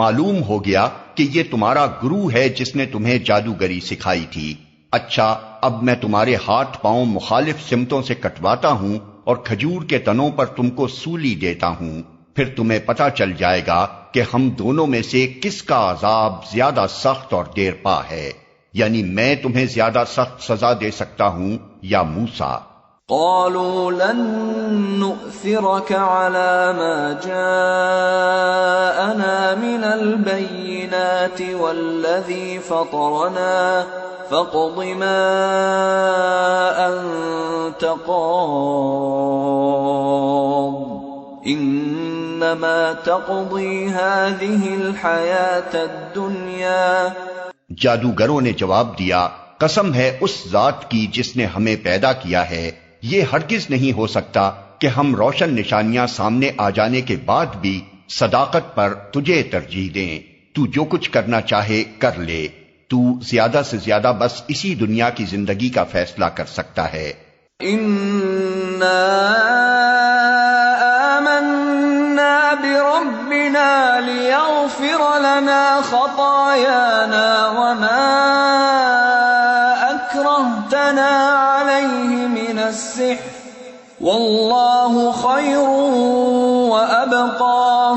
Speaker 2: معلوم ہو گیا کہ یہ تمہارا گرو ہے جس نے تمہیں جادوگری سکھائی تھی. اچھا اب میں تمہارے ہاتھ پاؤں مخالف سمتوں سے کٹواتا ہوں اور کھجور کے تنوں پر تم کو سولی دیتا ہوں، پھر تمہیں پتہ چل جائے گا کہ ہم دونوں میں سے کس کا عذاب زیادہ سخت اور دیر پا ہے. یعنی میں تمہیں زیادہ سخت سزا دے سکتا ہوں یا موسیٰ؟
Speaker 1: قالوا لن نؤثرك على ما جاءنا من البينات والذي فطرنا فاقض ما أنت قاض إنما تقضي هذه الحياة الدنيا۔
Speaker 2: جادوگروں نے جواب دیا، قسم ہے اس ذات کی جس نے ہمیں پیدا کیا ہے، یہ ہرگز نہیں ہو سکتا کہ ہم روشن نشانیاں سامنے آ جانے کے بعد بھی صداقت پر تجھے ترجیح دیں۔ تو جو کچھ کرنا چاہے کر لے، تو زیادہ سے زیادہ بس اسی دنیا کی زندگی کا فیصلہ کر سکتا ہے۔
Speaker 1: اِنَّا آمَنَّا بِرَبِّنَا لِيَغْفِرَ لَنَا خَطَايَانَا وَمَا أَكْرَهْتَنَا عَلَيْهِ مِنَ السِّحْرِ وَاللَّهُ خَيْرٌ وَأَبْقَى۔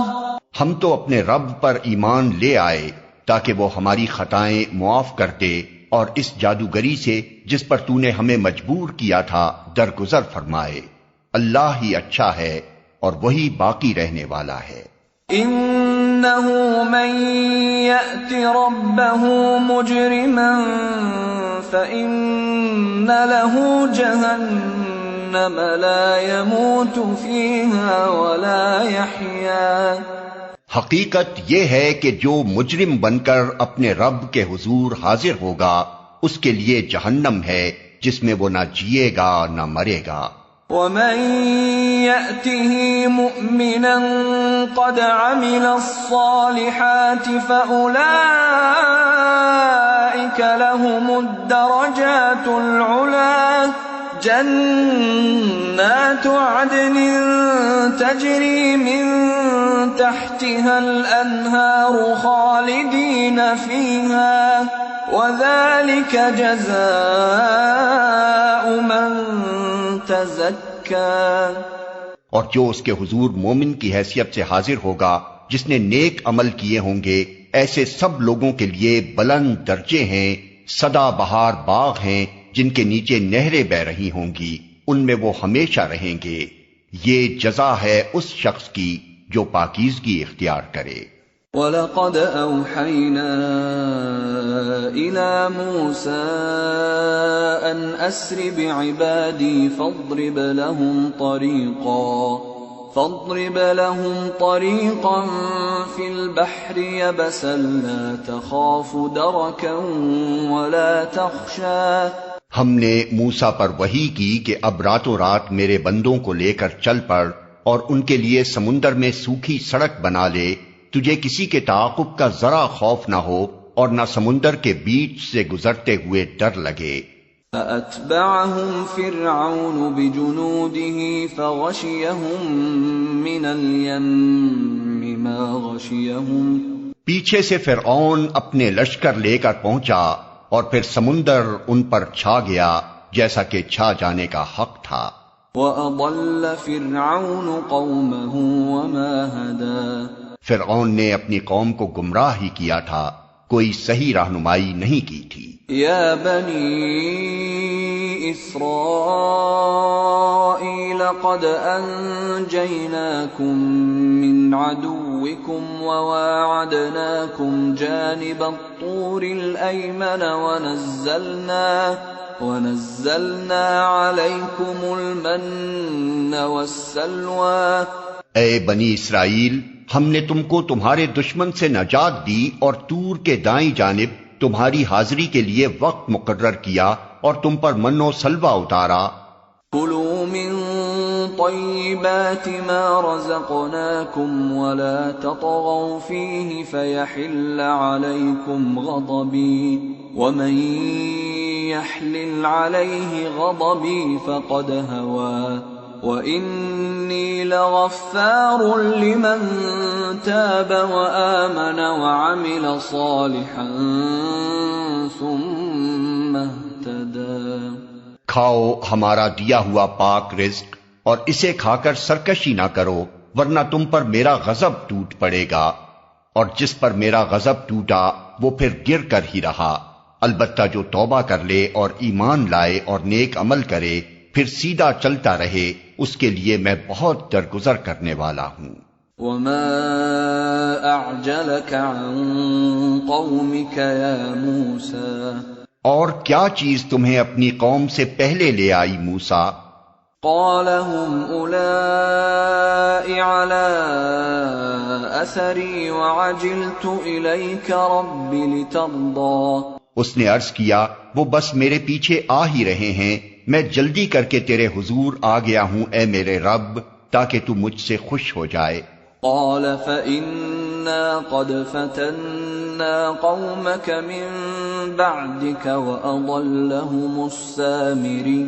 Speaker 2: ہم تو اپنے رب پر ایمان لے آئے تاکہ وہ ہماری خطائیں معاف کر دے اور اس جادوگری سے جس پر تو نے ہمیں مجبور کیا تھا درگزر فرمائے۔ اللہ ہی اچھا ہے اور وہی باقی رہنے والا ہے۔
Speaker 1: انه من يأت ربه مجرما فإن له جهنم لا يموت فيها ولا يحيا۔
Speaker 2: حقیقت یہ ہے کہ جو مجرم بن کر اپنے رب کے حضور حاضر ہوگا اس کے لیے جہنم ہے جس میں وہ نہ جیے گا نہ مرے گا۔
Speaker 1: وَمَن يَأْتِهِ مُؤْمِنًا قَدْ عَمِلَ الصَّالِحَاتِ فَأُولَئِكَ لَهُمُ الدَّرَجَاتُ الْعُلَى جَنَّاتُ عَدْنٍ تَجْرِي مِن تَحْتِهَا الْأَنْهَارُ خَالِدِينَ فِيهَا وَذَلِكَ جَزَاءُ مَن تَزَكَّى۔
Speaker 2: اور جو اس کے حضور مومن کی حیثیت سے حاضر ہوگا جس نے نیک عمل کیے ہوں گے، ایسے سب لوگوں کے لیے بلند درجے ہیں، سدا بہار باغ ہیں جن کے نیچے نہریں بہ رہی ہوں گی، ان میں وہ ہمیشہ رہیں گے۔ یہ جزا ہے اس شخص کی جو پاکیزگی اختیار کرے۔
Speaker 1: وَلَقَدْ أَوْحَيْنَا إِلَى مُوسَىٰ أَنْ أَسْرِ بِعِبَادِي فَاضْرِبْ لَهُمْ طَرِيقًا فِي الْبَحْرِ يَبَسًا لَا تَخَافُ دَرَكًا وَلَا تَخْشَىٰ۔
Speaker 2: ہم نے موسیٰ پر وحی کی کہ اب راتوں رات میرے بندوں کو لے کر چل پڑ اور ان کے لیے سمندر میں سوکھی سڑک بنا لے، تجھے کسی کے تعاقب کا ذرا خوف نہ ہو اور نہ سمندر کے بیچ سے گزرتے ہوئے ڈر لگے۔
Speaker 1: فَأَتْبَعَهُمْ فِرْعَوْنُ بِجُنُودِهِ فَغَشِيَهُم مِّنَ الْيَمِّ مَا غَشِيَهُمْ۔ پیچھے سے فرعون اپنے لشکر لے کر پہنچا اور پھر سمندر ان پر چھا گیا جیسا کہ چھا جانے کا حق تھا۔ وَأَضَلَّ فِرْعَوْنُ قَوْمَهُ وَمَا هَدَىٰ۔
Speaker 2: فرعون نے اپنی قوم کو گمراہ ہی کیا تھا، کوئی صحیح رہنمائی نہیں کی تھی۔
Speaker 1: یا بنی اسرائیل قد انجیناکم من عدوکم وواعدناکم جانب الطور الایمن ونزلنا علیکم المن والسلوى۔
Speaker 2: اے بنی اسرائیل، ہم نے تم کو تمہارے دشمن سے نجات دی اور طور کے دائیں جانب تمہاری حاضری کے لیے وقت مقرر کیا اور تم پر من و سلوہ اتارا۔
Speaker 1: کلوا من طیبات ما رزقناکم ولا تطغوا فیہ فیحل علیکم غضبی ومن یحلل علیہ غضبی فقد هوى وَإِنِّي لَغَفَّارٌ لِّمَن تَابَ وَآمَنَ وَعَمِلَ صَالِحًا ثُمَّ اهْتَدَىٰ۔
Speaker 2: کھاؤ ہمارا دیا ہوا پاک رزق اور اسے کھا کر سرکشی نہ کرو، ورنہ تم پر میرا غضب ٹوٹ پڑے گا، اور جس پر میرا غضب ٹوٹا وہ پھر گر کر ہی رہا۔ البتہ جو توبہ کر لے اور ایمان لائے اور نیک عمل کرے پھر سیدھا چلتا رہے اس کے لیے میں بہت درگزر کرنے والا ہوں۔
Speaker 1: وما اعجلك عن قومك يا موسى،
Speaker 2: اور کیا چیز تمہیں اپنی قوم سے پہلے لے آئی موسیٰ؟
Speaker 1: قال هم أولئك على أثري وعجلت إليك رب لترضى۔
Speaker 2: اس نے عرض کیا وہ بس میرے پیچھے آ ہی رہے ہیں، میں جلدی کر کے تیرے حضور آ گیا ہوں اے میرے رب تاکہ تو مجھ سے خوش ہو جائے۔
Speaker 1: قال فإنا قد فتنا قومك من بعدك وأضلهم السامري۔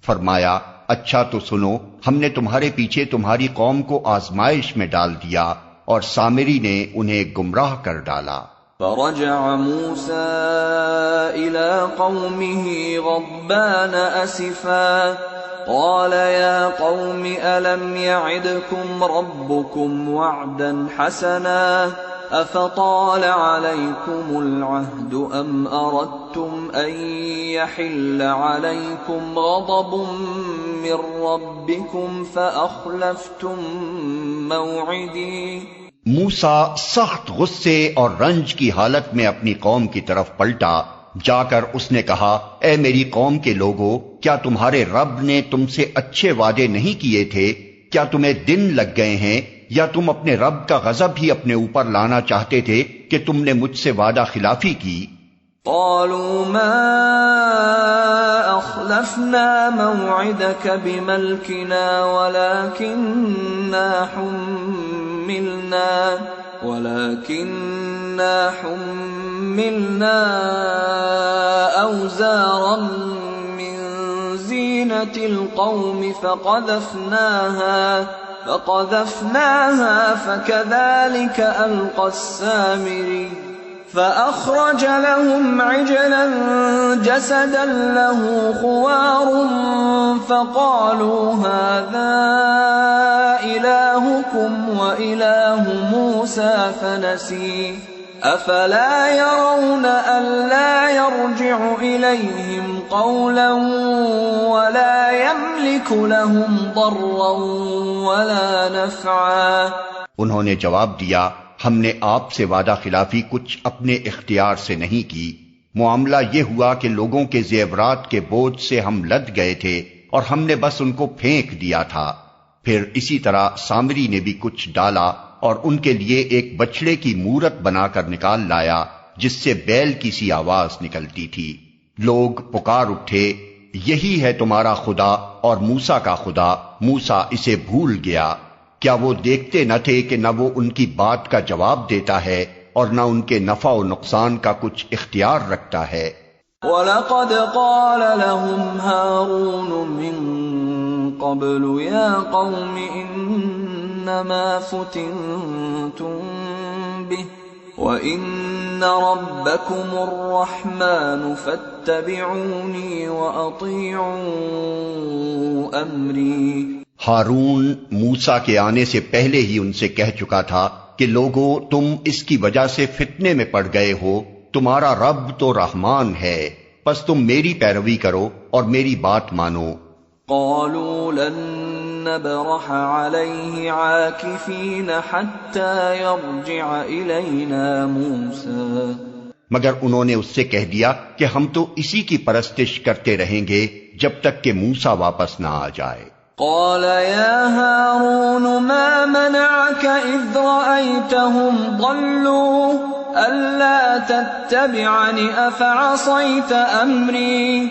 Speaker 2: فرمایا اچھا تو سنو، ہم نے تمہارے پیچھے تمہاری قوم کو آزمائش میں ڈال دیا اور سامری نے انہیں گمراہ کر ڈالا۔
Speaker 1: فرجع موسى إلى قومه غضبان أسفا قال يا قوم ألم يعدكم ربكم وعدا حسنا أفطال عليكم العهد أم أردتم أن يحل عليكم غضب من ربكم فأخلفتم موعدي۔
Speaker 2: موسیٰ سخت غصے اور رنج کی حالت میں اپنی قوم کی طرف پلٹا، جا کر اس نے کہا اے میری قوم کے لوگو، کیا تمہارے رب نے تم سے اچھے وعدے نہیں کیے تھے؟ کیا تمہیں دن لگ گئے ہیں یا تم اپنے رب کا غضب ہی اپنے اوپر لانا چاہتے تھے کہ تم نے مجھ سے وعدہ خلافی کی؟
Speaker 1: قالوا ما أخلفنا موعدك بملكنا ولكننا حملنا أوزارا من زينة القوم فقذفناها فكذلك ألقى السامري فأخرج لهم عجلا جسدا له خوار فقالوا هذا إلهكم وإله موسى فنسي أفلا يرون ألا يرجع إليهم قولا ولا يملك لهم ضرا ولا نفعا۔
Speaker 2: انہوں نے جواب دیا ہم نے آپ سے وعدہ خلافی کچھ اپنے اختیار سے نہیں کی، معاملہ یہ ہوا کہ لوگوں کے زیورات کے بوجھ سے ہم لد گئے تھے اور ہم نے بس ان کو پھینک دیا تھا۔ پھر اسی طرح سامری نے بھی کچھ ڈالا اور ان کے لیے ایک بچڑے کی مورت بنا کر نکال لایا جس سے بیل کی سی آواز نکلتی تھی۔ لوگ پکار اٹھے یہی ہے تمہارا خدا اور موسیٰ کا خدا، موسیٰ اسے بھول گیا۔ کیا وہ دیکھتے نہ تھے کہ نہ وہ ان کی بات کا جواب دیتا ہے اور نہ ان کے نفع و نقصان کا کچھ اختیار رکھتا ہے؟
Speaker 1: وَلَقَدْ قَالَ لَهُمْ هَارُونُ مِن قَبْلُ يَا قَوْمِ إِنَّمَا فُتِنْتُمْ بِهِ وَإِنَّ رَبَّكُمُ الرَّحْمَنُ فَاتَّبِعُونِي وَأَطِيعُوا أَمْرِي۔
Speaker 2: ہارون موسیٰ کے آنے سے پہلے ہی ان سے کہہ چکا تھا کہ لوگو تم اس کی وجہ سے فتنے میں پڑ گئے ہو، تمہارا رب تو رحمان ہے، پس تم میری پیروی کرو اور میری بات مانو۔
Speaker 1: قالوا لن نبرح عليه عاكفين حتى يرجع إلينا موسى۔
Speaker 2: مگر انہوں نے اس سے کہہ دیا کہ ہم تو اسی کی پرستش کرتے رہیں گے جب تک کہ موسیٰ واپس نہ آ جائے۔
Speaker 1: قال يا هارون ما منعك إذ رأيتهم ضلوا ألا تتبعني أفعصيت أمري۔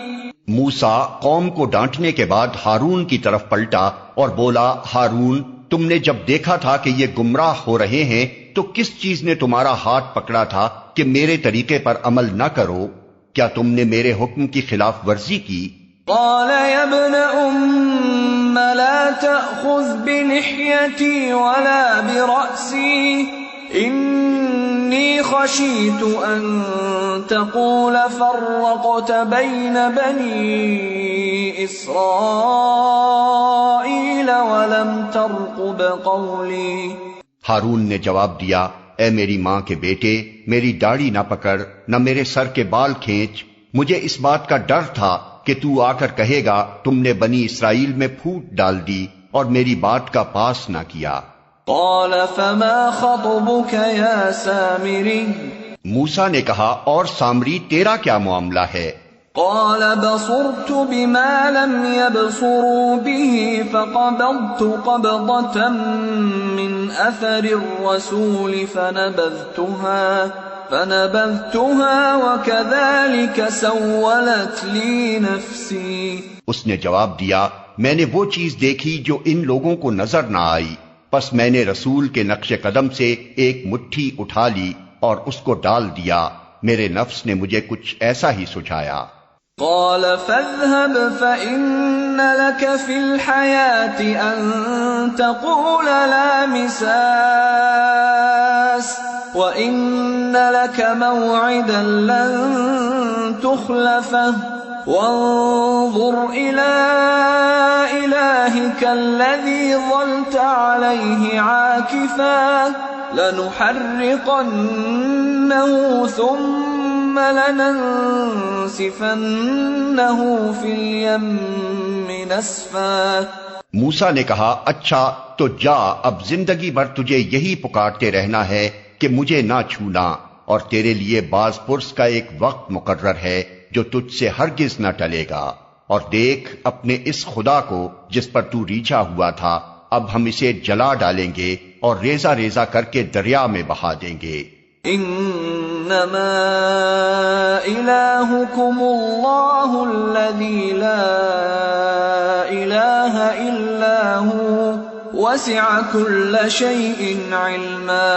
Speaker 2: موسیٰ قوم کو ڈانٹنے کے بعد ہارون کی طرف پلٹا اور بولا ہارون تم نے جب دیکھا تھا کہ یہ گمراہ ہو رہے ہیں تو کس چیز نے تمہارا ہاتھ پکڑا تھا کہ میرے طریقے پر عمل نہ کرو؟ کیا تم نے میرے حکم کی خلاف ورزی کی؟
Speaker 1: قال يا ابن أم لا تأخذ بلحيتي ولا برأسي إني خشيت أن تقول فرقت بين بني إسرائيل ولم ترقب قولي۔
Speaker 2: ہارون نے جواب دیا اے میری ماں کے بیٹے، میری داڑھی نہ پکڑ، نہ میرے سر کے بال کھینچ، مجھے اس بات کا ڈر تھا کہ تو آ کر کہے گا تم نے بنی اسرائیل میں پھوٹ ڈال دی اور میری بات کا پاس نہ کیا۔
Speaker 1: قال فما خطبك یا سامری،
Speaker 2: موسیٰ نے کہا اور سامری تیرا کیا معاملہ ہے؟
Speaker 1: قال بصرت بما لم يبصروا به فقبضت قبضة من أثر الرسول فنبذتها وكذلك سولت لي نفسي۔
Speaker 2: اس نے جواب دیا، میں نے وہ چیز دیکھی جو ان لوگوں کو نظر نہ آئی، پس میں نے رسول کے نقش قدم سے ایک مٹھی اٹھا لی اور اس کو ڈال دیا، میرے نفس نے مجھے کچھ ایسا ہی سجھایا۔
Speaker 1: قال فاذهب فإن لك في الحياة أن تقول لا مساس وإن لك موعدا لن تخلفه وانظر إلى إلهك الذي ظلت عليه عاكفا لنحرقنه ثم لننسفنه في اليم نسفا۔
Speaker 2: موسیٰ نے کہا اچھا تو جا، اب زندگی بھر تجھے یہی پکارتے رہنا ہے کہ مجھے نہ چھونا، اور تیرے لیے باز پرس کا ایک وقت مقرر ہے جو تجھ سے ہرگز نہ ٹلے گا، اور دیکھ اپنے اس خدا کو جس پر تو ریجھا ہوا تھا، اب ہم اسے جلا ڈالیں گے اور ریزہ ریزہ کر کے دریا میں بہا دیں گے۔
Speaker 1: انما الہکم اللہ الذی لا الہ الا ہو وسع کل شیء علما۔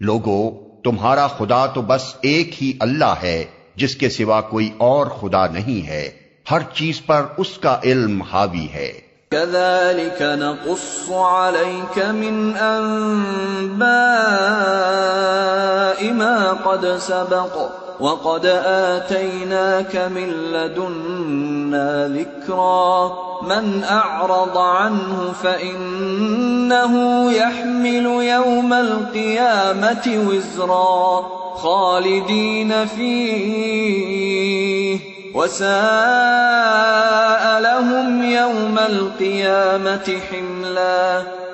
Speaker 2: لوگو، تمہارا خدا تو بس ایک ہی اللہ ہے جس کے سوا کوئی اور خدا نہیں ہے، ہر چیز پر اس کا علم حاوی ہے۔
Speaker 1: كذلك نقص عليك من أنباء ما قد سبق وقد آتيناك من لدنا ذكرا من أعرض عنه فإنه يحمل يوم القيامة وزرا خالدين فيه وساء لهم يوم القيامة حملا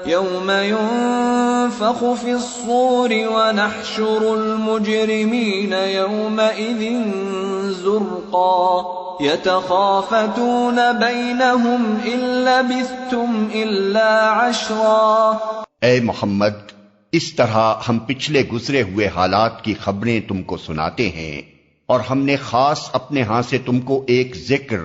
Speaker 1: يوم ينفخ في الصور ونحشر المجرمين يومئذ زرقا يتخافتون بينهم إن لبثتم إلا عشرا۔
Speaker 2: اے محمد، اس طرح ہم پچھلے گزرے ہوئے حالات کی خبریں تم کو سناتے ہیں، اور ہم نے خاص اپنے ہاں سے تم کو ایک ذکر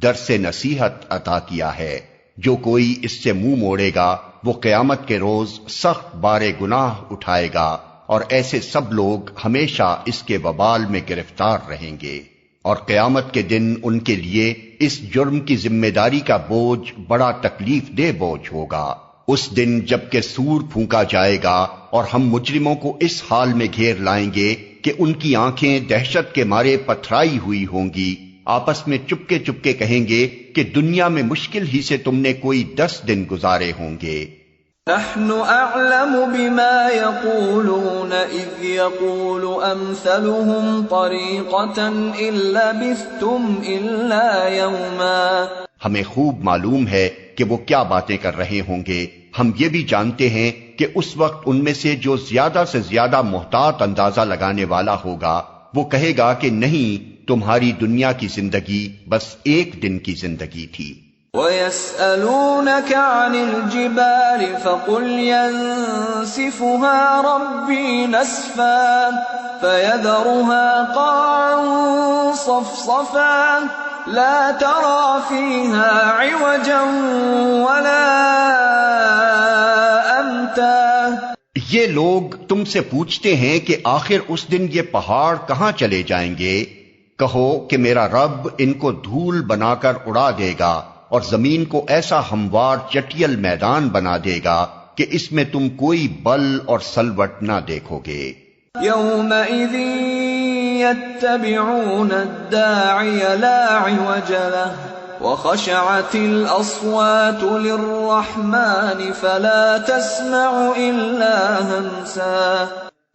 Speaker 2: درس نصیحت عطا کیا ہے، جو کوئی اس سے منہ موڑے گا وہ قیامت کے روز سخت بار گناہ اٹھائے گا، اور ایسے سب لوگ ہمیشہ اس کے وبال میں گرفتار رہیں گے، اور قیامت کے دن ان کے لیے اس جرم کی ذمہ داری کا بوجھ بڑا تکلیف دہ بوجھ ہوگا۔ اس دن جب کہ سور پھونکا جائے گا اور ہم مجرموں کو اس حال میں گھیر لائیں گے کہ ان کی آنکھیں دہشت کے مارے پتھرائی ہوئی ہوں گی، آپس میں چپکے چپکے کہیں گے کہ دنیا میں مشکل ہی سے تم نے کوئی 10 دن گزارے ہوں گے۔
Speaker 1: نحن اعلم بما يقولون اذ يقول امثلهم طريقة ان لبثتم الا يوما۔
Speaker 2: ہمیں خوب معلوم ہے کہ وہ کیا باتیں کر رہے ہوں گے، ہم یہ بھی جانتے ہیں کہ اس وقت ان میں سے جو زیادہ سے زیادہ محتاط اندازہ لگانے والا ہوگا وہ کہے گا کہ نہیں، تمہاری دنیا کی زندگی بس ایک دن کی زندگی تھی۔
Speaker 1: وَيَسْأَلُونَكَ عَنِ الْجِبَالِ فَقُلْ يَنسِفُهَا رَبِّي نَسْفًا فَيَذَرُهَا قَاعًا صَفْصَفًا لَا تَرَى فِيهَا عِوَجًا وَلَا أَمْتًا۔
Speaker 2: یہ لوگ تم سے پوچھتے ہیں کہ آخر اس دن یہ پہاڑ کہاں چلے جائیں گے؟ کہو کہ میرا رب ان کو دھول بنا کر اڑا دے گا اور زمین کو ایسا ہموار چٹیل میدان بنا دے گا کہ اس میں تم کوئی بل اور سلوٹ نہ دیکھو گے۔
Speaker 1: يَوْمَئِذٍ يَتَّبِعُونَ الدَّاعِيَ لَا عِوَجَ لَهُ وَخَشَعَتِ الْأَصْوَاتُ لِلرَّحْمَنِ فَلَا تَسْمَعُ إِلَّا هَمْسًا۔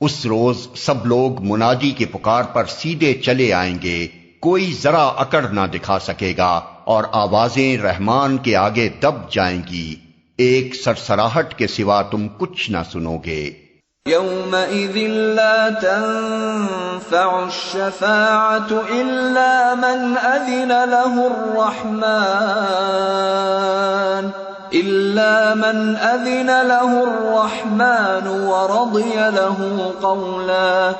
Speaker 2: اس روز سب لوگ منادی کے پکار پر سیدھے چلے آئیں گے، کوئی ذرا اکڑ نہ دکھا سکے گا، اور آوازیں رحمان کے آگے دب جائیں گی، ایک سرسراہٹ کے سوا تم کچھ نہ سنو گے۔
Speaker 3: يومئذ لا تنفع الشفاعة إلا من أذن له الرحمن ورضي له قولا۔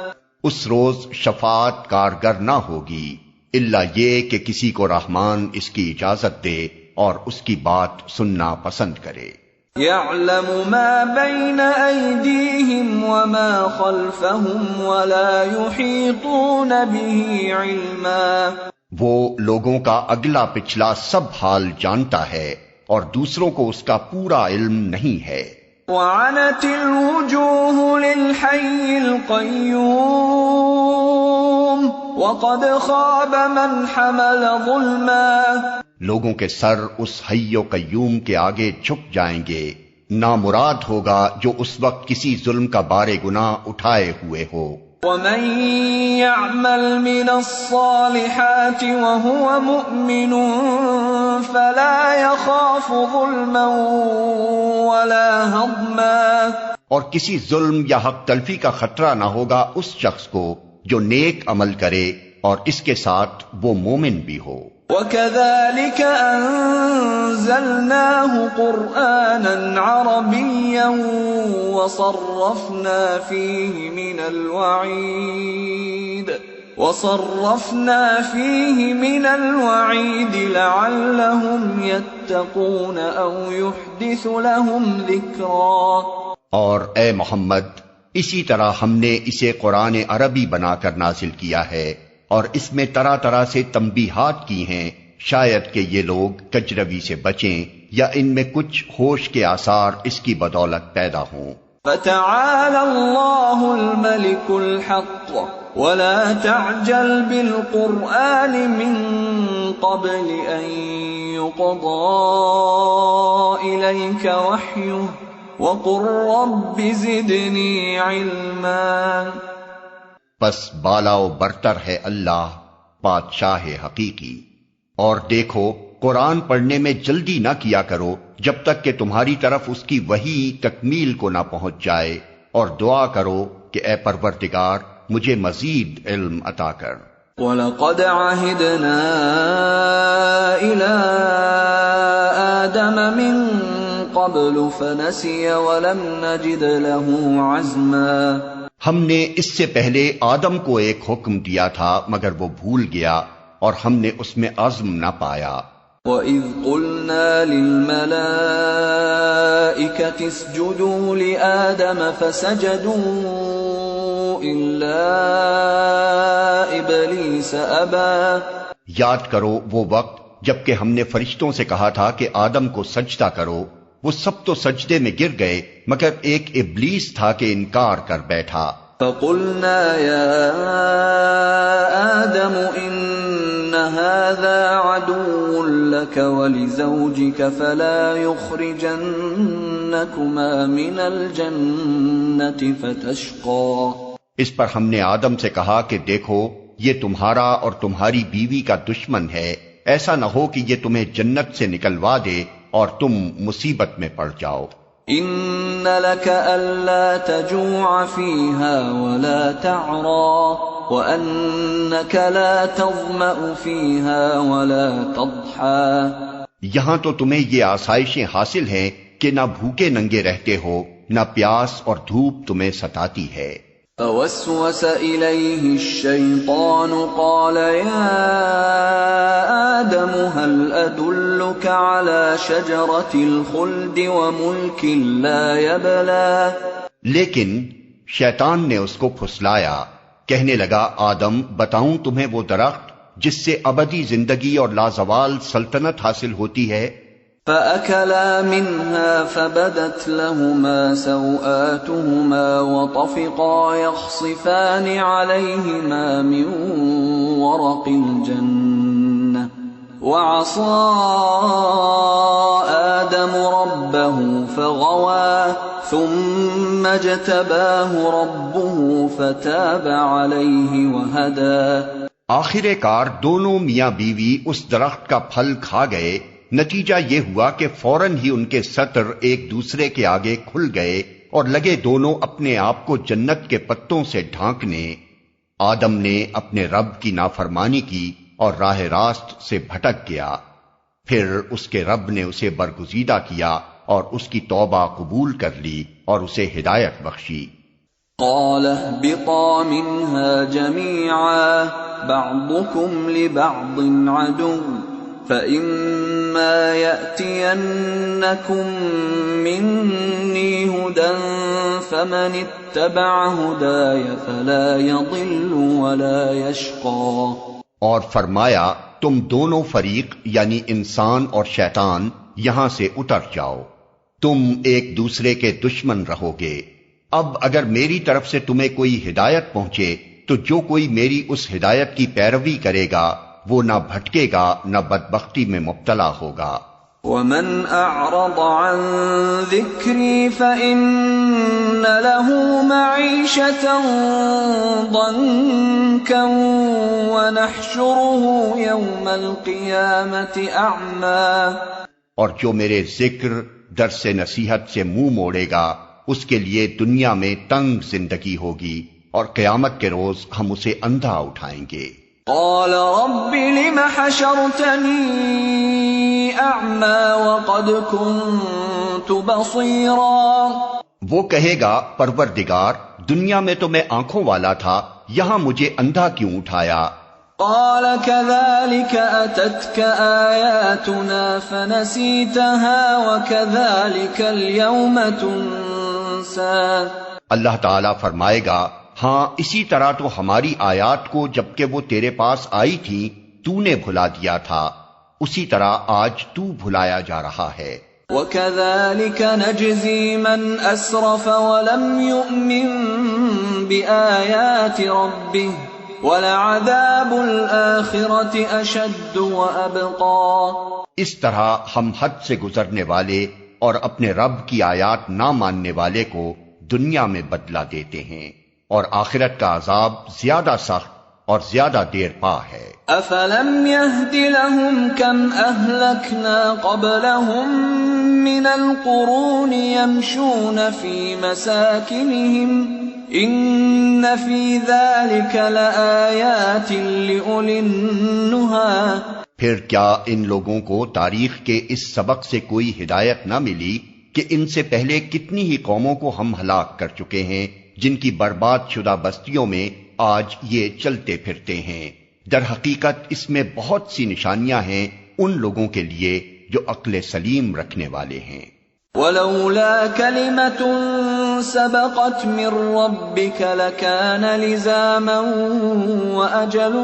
Speaker 2: اس روز شفاعت کارگر نہ ہوگی الا یہ کہ کسی کو رحمان اس کی اجازت دے اور اس کی بات سننا پسند کرے۔
Speaker 3: يعلم ما بين أيديهم وما خلفهم ولا يحيطون به علما۔
Speaker 2: وہ لوگوں کا اگلا پچھلا سب حال جانتا ہے اور دوسروں کو اس کا پورا علم نہیں ہے۔
Speaker 3: وعنت الوجوه للحي القيوم وقد خاب من حمل ظلما۔
Speaker 2: لوگوں کے سر اس حی و قیوم کے آگے جھک جائیں گے، نامراد ہوگا جو اس وقت کسی ظلم کا بار گناہ اٹھائے ہوئے ہو۔
Speaker 3: ومن يعمل من الصالحات وهو مؤمن فلا يخاف ظلما ولا هضما۔
Speaker 2: اور کسی ظلم یا حق تلفی کا خطرہ نہ ہوگا اس شخص کو جو نیک عمل کرے اور اس کے ساتھ وہ مومن بھی ہو۔
Speaker 3: وَكَذَلِكَ أَنزَلْنَاهُ قُرْآنًا عَرَبِيًّا وَصَرَّفْنَا فِيهِ مِنَ الْوَعِيدِ لَعَلَّهُمْ يَتَّقُونَ أَوْ يُحْدِثُ لَهُمْ ذِكْرًا۔
Speaker 2: اور اے محمد، اسی طرح ہم نے اسے قرآن عربی بنا کر نازل کیا ہے اور اس میں طرح طرح سے تنبیہات کی ہیں، شاید کہ یہ لوگ کجروی سے بچیں یا ان میں کچھ ہوش کے آثار اس کی بدولت پیدا ہوں۔
Speaker 3: فَتَعَالَى اللَّهُ الْمَلِكُ الْحَقُّ وَلَا تَعْجَلْ بِالْقُرْآنِ مِنْ قَبْلِ أَنْ يُقْضَى إِلَيْكَ وَحْيُهُ وَقُلْ رَبِّ زِدْنِي عِلْمًا۔
Speaker 2: پس بالا و برتر ہے اللہ بادشاہ حقیقی، اور دیکھو قرآن پڑھنے میں جلدی نہ کیا کرو جب تک کہ تمہاری طرف اس کی وحی تکمیل کو نہ پہنچ جائے، اور دعا کرو کہ اے پروردگار مجھے مزید علم عطا کر۔
Speaker 3: وَلَقَدْ عَهِدْنَا إِلَىٰ آدَمَ مِن قَبْلُ فَنَسِيَ وَلَمْ نَجِدْ لَهُ عَزْمًا۔
Speaker 2: ہم نے اس سے پہلے آدم کو ایک حکم دیا تھا مگر وہ بھول گیا اور ہم نے اس میں عزم نہ پایا۔
Speaker 3: وَإِذْ قُلْنَا لِلْمَلَائِكَةِ اسْجُدُوا لِآدَمَ فَسَجَدُوا إِلَّا إِبْلِيسَ أَبَى۔
Speaker 2: یاد کرو وہ وقت جبکہ ہم نے فرشتوں سے کہا تھا کہ آدم کو سجدہ کرو، وہ سب تو سجدے میں گر گئے مگر ایک ابلیس تھا کہ انکار کر بیٹھا۔
Speaker 3: فَقُلْنَا يَا آدَمُ إِنَّ هَذَا عَدُوٌّ لَكَ وَلِزَوْجِكَ فَلَا يُخْرِجَنَّكُمَا مِنَ الْجَنَّةِ فَتَشْقَى۔
Speaker 2: اس پر ہم نے آدم سے کہا کہ دیکھو یہ تمہارا اور تمہاری بیوی کا دشمن ہے، ایسا نہ ہو کہ یہ تمہیں جنت سے نکلوا دے اور تم مصیبت میں پڑ جاؤ۔
Speaker 3: إِنَّ لَكَ أَلَّا تَجُوعَ فِيهَا وَلَا تَعْرَى وَأَنَّكَ لَا تَظْمَأُ فِيهَا وَلَا تَضْحَى۔
Speaker 2: یہاں تو تمہیں یہ آسائشیں حاصل ہیں کہ نہ بھوکے ننگے رہتے ہو، نہ پیاس اور دھوپ تمہیں ستاتی ہے۔
Speaker 3: فوسوس إليه الشيطان قال يا آدم هل أدلك على شجرة الخلد وملك لا يبلى۔
Speaker 2: لیکن شیطان نے اس کو پھسلایا، کہنے لگا آدم بتاؤں تمہیں وہ درخت جس سے ابدی زندگی اور لازوال سلطنت حاصل ہوتی ہے۔
Speaker 3: فَأَكَلَا مِنْهَا فَبَدَتْ لَهُمَا سَوْآتُهُمَا وَطَفِقَا يَخْصِفَانِ عَلَيْهِمَا مِنْ وَرَقِ الْجَنَّةِ وَعَصَىٰ آدَمُ رَبَّهُ فَغَوَىٰ ثُمَّ ثم اجتباه ربه فتاب عليه وهدى۔
Speaker 2: آخر کار دونوں میاں بیوی اس درخت کا پھل کھا گئے، نتیجہ یہ ہوا کہ فوراً ہی ان کے سطر ایک دوسرے کے آگے کھل گئے اور لگے دونوں اپنے آپ کو جنت کے پتوں سے ڈھانکنے۔ آدم نے اپنے رب کی نافرمانی کی اور راہ راست سے بھٹک گیا، پھر اس کے رب نے اسے برگزیدہ کیا اور اس کی توبہ قبول کر لی اور اسے ہدایت بخشی۔
Speaker 3: قال اهبطا منها جميعا بعضكم لبعض عدو فإما يأتينكم مني هدى فمن اتبع هداي فلا يضل ولا يشقى۔
Speaker 2: اور فرمایا تم دونوں فریق یعنی انسان اور شیطان یہاں سے اتر جاؤ، تم ایک دوسرے کے دشمن رہو گے۔ اب اگر میری طرف سے تمہیں کوئی ہدایت پہنچے تو جو کوئی میری اس ہدایت کی پیروی کرے گا وہ نہ بھٹکے گا نہ بدبختی میں مبتلا ہوگا۔
Speaker 3: ومن اعرض عن ذکری فإن له معیشة ضنکا ونحشره یوم القیامة اعمی۔
Speaker 2: اور جو میرے ذکر درس نصیحت سے منہ موڑے گا اس کے لیے دنیا میں تنگ زندگی ہوگی اور قیامت کے روز ہم اسے اندھا اٹھائیں گے۔
Speaker 3: قال رب لم حشرتنی اعمی وقد كنت بصیرا۔
Speaker 2: وہ کہے گا پروردگار دنیا میں تو میں آنکھوں والا تھا، یہاں مجھے اندھا کیوں اٹھایا؟
Speaker 3: قال كذلك أتتك آياتنا فنسيتها وكذلك اليوم تنسى۔
Speaker 2: اللہ تعالیٰ فرمائے گا ہاں اسی طرح تو ہماری آیات کو جبکہ وہ تیرے پاس آئی تھی تو نے بھلا دیا تھا، اسی طرح آج تو بھلایا جا رہا ہے۔
Speaker 3: وَكَذَلِكَ نَجْزِي مَنْ أَسْرَفَ وَلَمْ يُؤْمِنْ بِآيَاتِ رَبِّهِ وَلَعَذَابُ الْآخِرَةِ أَشَدُّ وَأَبْقَى۔
Speaker 2: اس طرح ہم حد سے گزرنے والے اور اپنے رب کی آیات نہ ماننے والے کو دنیا میں بدلہ دیتے ہیں، اور آخرت کا عذاب زیادہ سخت اور زیادہ دیر پا ہے۔
Speaker 3: أَفَلَمْ يَهْدِ لَهُمْ كَمْ أَهْلَكْنَا قَبْلَهُمْ مِنَ الْقُرُونِ يَمْشُونَ فِي مَسَاكِنِهِمْ إِنَّ فِي ذَلِكَ لَآيَاتٍ لِأُولِي النُّهَى۔
Speaker 2: پھر کیا ان لوگوں کو تاریخ کے اس سبق سے کوئی ہدایت نہ ملی کہ ان سے پہلے کتنی ہی قوموں کو ہم ہلاک کر چکے ہیں جن کی برباد شدہ بستیوں میں آج یہ چلتے پھرتے ہیں؟ در حقیقت اس میں بہت سی نشانیاں ہیں ان لوگوں کے لیے جو عقل سلیم رکھنے والے ہیں۔
Speaker 3: وَلَوْلَا كَلِمَةٌ سَبَقَتْ مِنْ رَبِّكَ لَكَانَ لِزَامًا وَأَجَلٌ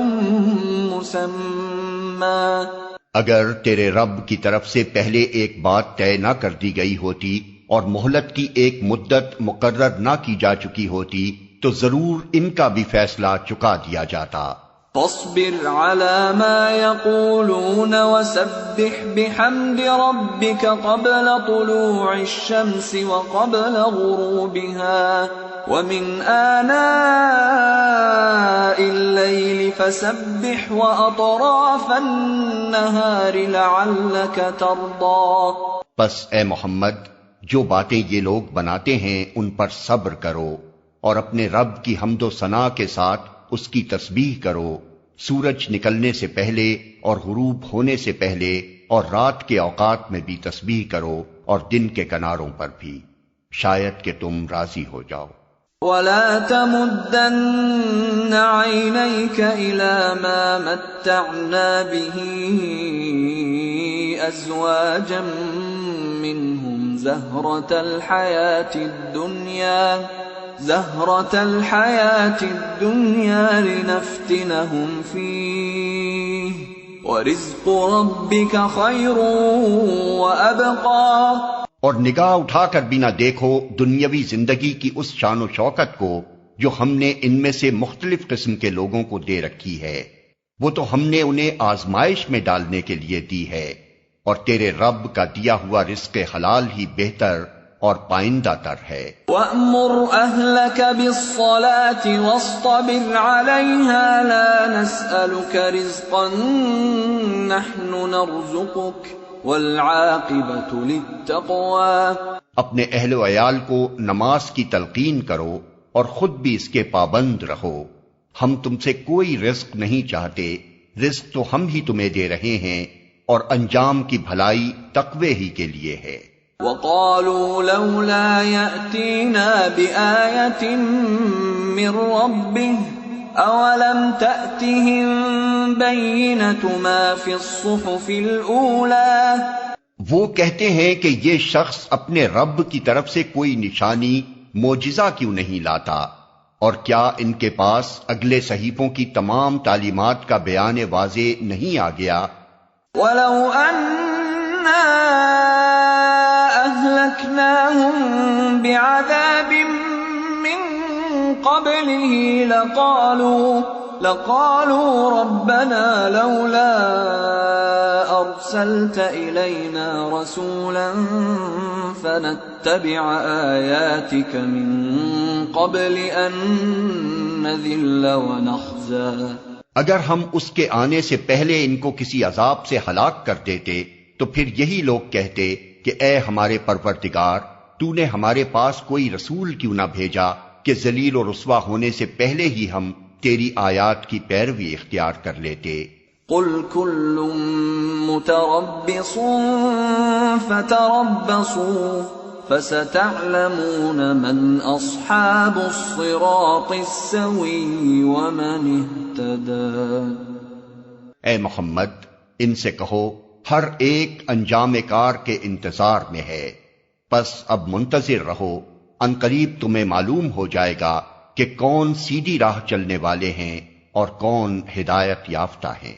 Speaker 3: مُّسَمًّى۔
Speaker 2: اگر تیرے رب کی طرف سے پہلے ایک بات طے نہ کر دی گئی ہوتی اور مہلت کی ایک مدت مقرر نہ کی جا چکی ہوتی تو ضرور ان کا بھی فیصلہ چکا دیا جاتا۔
Speaker 3: فاصبر على ما يقولون وسبح بحمد ربك قبل طلوع الشمس وقبل غروبها ومن آناء الليل فسبح وأطراف النهار لعلك ترضى۔
Speaker 2: پس اے محمد جو باتیں یہ لوگ بناتے ہیں ان پر صبر کرو اور اپنے رب کی حمد و ثنا کے ساتھ اس کی تسبیح کرو، سورج نکلنے سے پہلے اور غروب ہونے سے پہلے، اور رات کے اوقات میں بھی تسبیح کرو اور دن کے کناروں پر بھی، شاید کہ تم راضی ہو جاؤ۔
Speaker 3: وَلَا تَمُدَّنَّ عَيْنَيْكَ إِلَى مَا مَتَّعْنَا بِهِ أَزْوَاجًا مِّنْهُمْ زهرة الحياة الدنيا لنفتنهم فيه ورزق ربك خير وأبقى۔
Speaker 2: اور نگاہ اٹھا کر بھی نہ دیکھو دنیاوی زندگی کی اس شان و شوکت کو جو ہم نے ان میں سے مختلف قسم کے لوگوں کو دے رکھی ہے، وہ تو ہم نے انہیں آزمائش میں ڈالنے کے لیے دی ہے، اور تیرے رب کا دیا ہوا رزق حلال ہی بہتر اور پائندہ تر ہے۔
Speaker 3: وَأْمُرْ أَهْلَكَ بِالصَّلَاةِ وَاصْطَبِرْ عَلَيْهَا لَا نَسْأَلُكَ رِزْقًا نَحْنُ نَرْزُقُكَ وَالْعَاقِبَةُ لِلتَّقْوَى۔
Speaker 2: اپنے اہل و عیال کو نماز کی تلقین کرو اور خود بھی اس کے پابند رہو، ہم تم سے کوئی رزق نہیں چاہتے، رزق تو ہم ہی تمہیں دے رہے ہیں، اور انجام کی بھلائی تقوی ہی کے لیے ہے۔
Speaker 3: وَقَالُوا لَوْلَا يَأْتِينَا بِآيَةٍ مِّن رَّبِّهِ أَوَلَمْ تَأْتِهِم بَيِّنَةُ مَا فِي الصُّحُفِ الْأُولَى۔
Speaker 2: وہ کہتے ہیں کہ یہ شخص اپنے رب کی طرف سے کوئی نشانی، معجزہ کیوں نہیں لاتا، اور کیا ان کے پاس اگلے صحیفوں کی تمام تعلیمات کا بیان واضح نہیں آ گیا؟
Speaker 3: وَلَوْ أَنَّا أَهْلَكْنَاهُم بِعَذَابٍ مِّن قَبْلِهِ لَقَالُوا رَبَّنَا لَوْلَا أَرْسَلْتَ إِلَيْنَا رَسُولًا فَنَتَّبِعَ آيَاتِكَ مِن قَبْلِ أَن نَّذِلَّ وَنَخْزَىٰ۔
Speaker 2: اگر ہم اس کے آنے سے پہلے ان کو کسی عذاب سے ہلاک کر دیتے تو پھر یہی لوگ کہتے کہ اے ہمارے پروردگار، تو نے ہمارے پاس کوئی رسول کیوں نہ بھیجا کہ ذلیل و رسوا ہونے سے پہلے ہی ہم تیری آیات کی پیروی اختیار کر لیتے۔
Speaker 3: قُلْ كُلٌّ مُتَرَبِّصٌ فَتَرَبَّصُوا فَسَتَعْلَمُونَ مَنْ أَصْحَابُ الصِّرَاطِ السَّوِيِّ وَمَنِ اهْتَدَىٰ۔
Speaker 2: اے محمد، ان سے کہو ہر ایک انجام کار کے انتظار میں ہے، پس اب منتظر رہو، ان قریب تمہیں معلوم ہو جائے گا کہ کون سیدھی راہ چلنے والے ہیں اور کون ہدایت یافتہ ہیں۔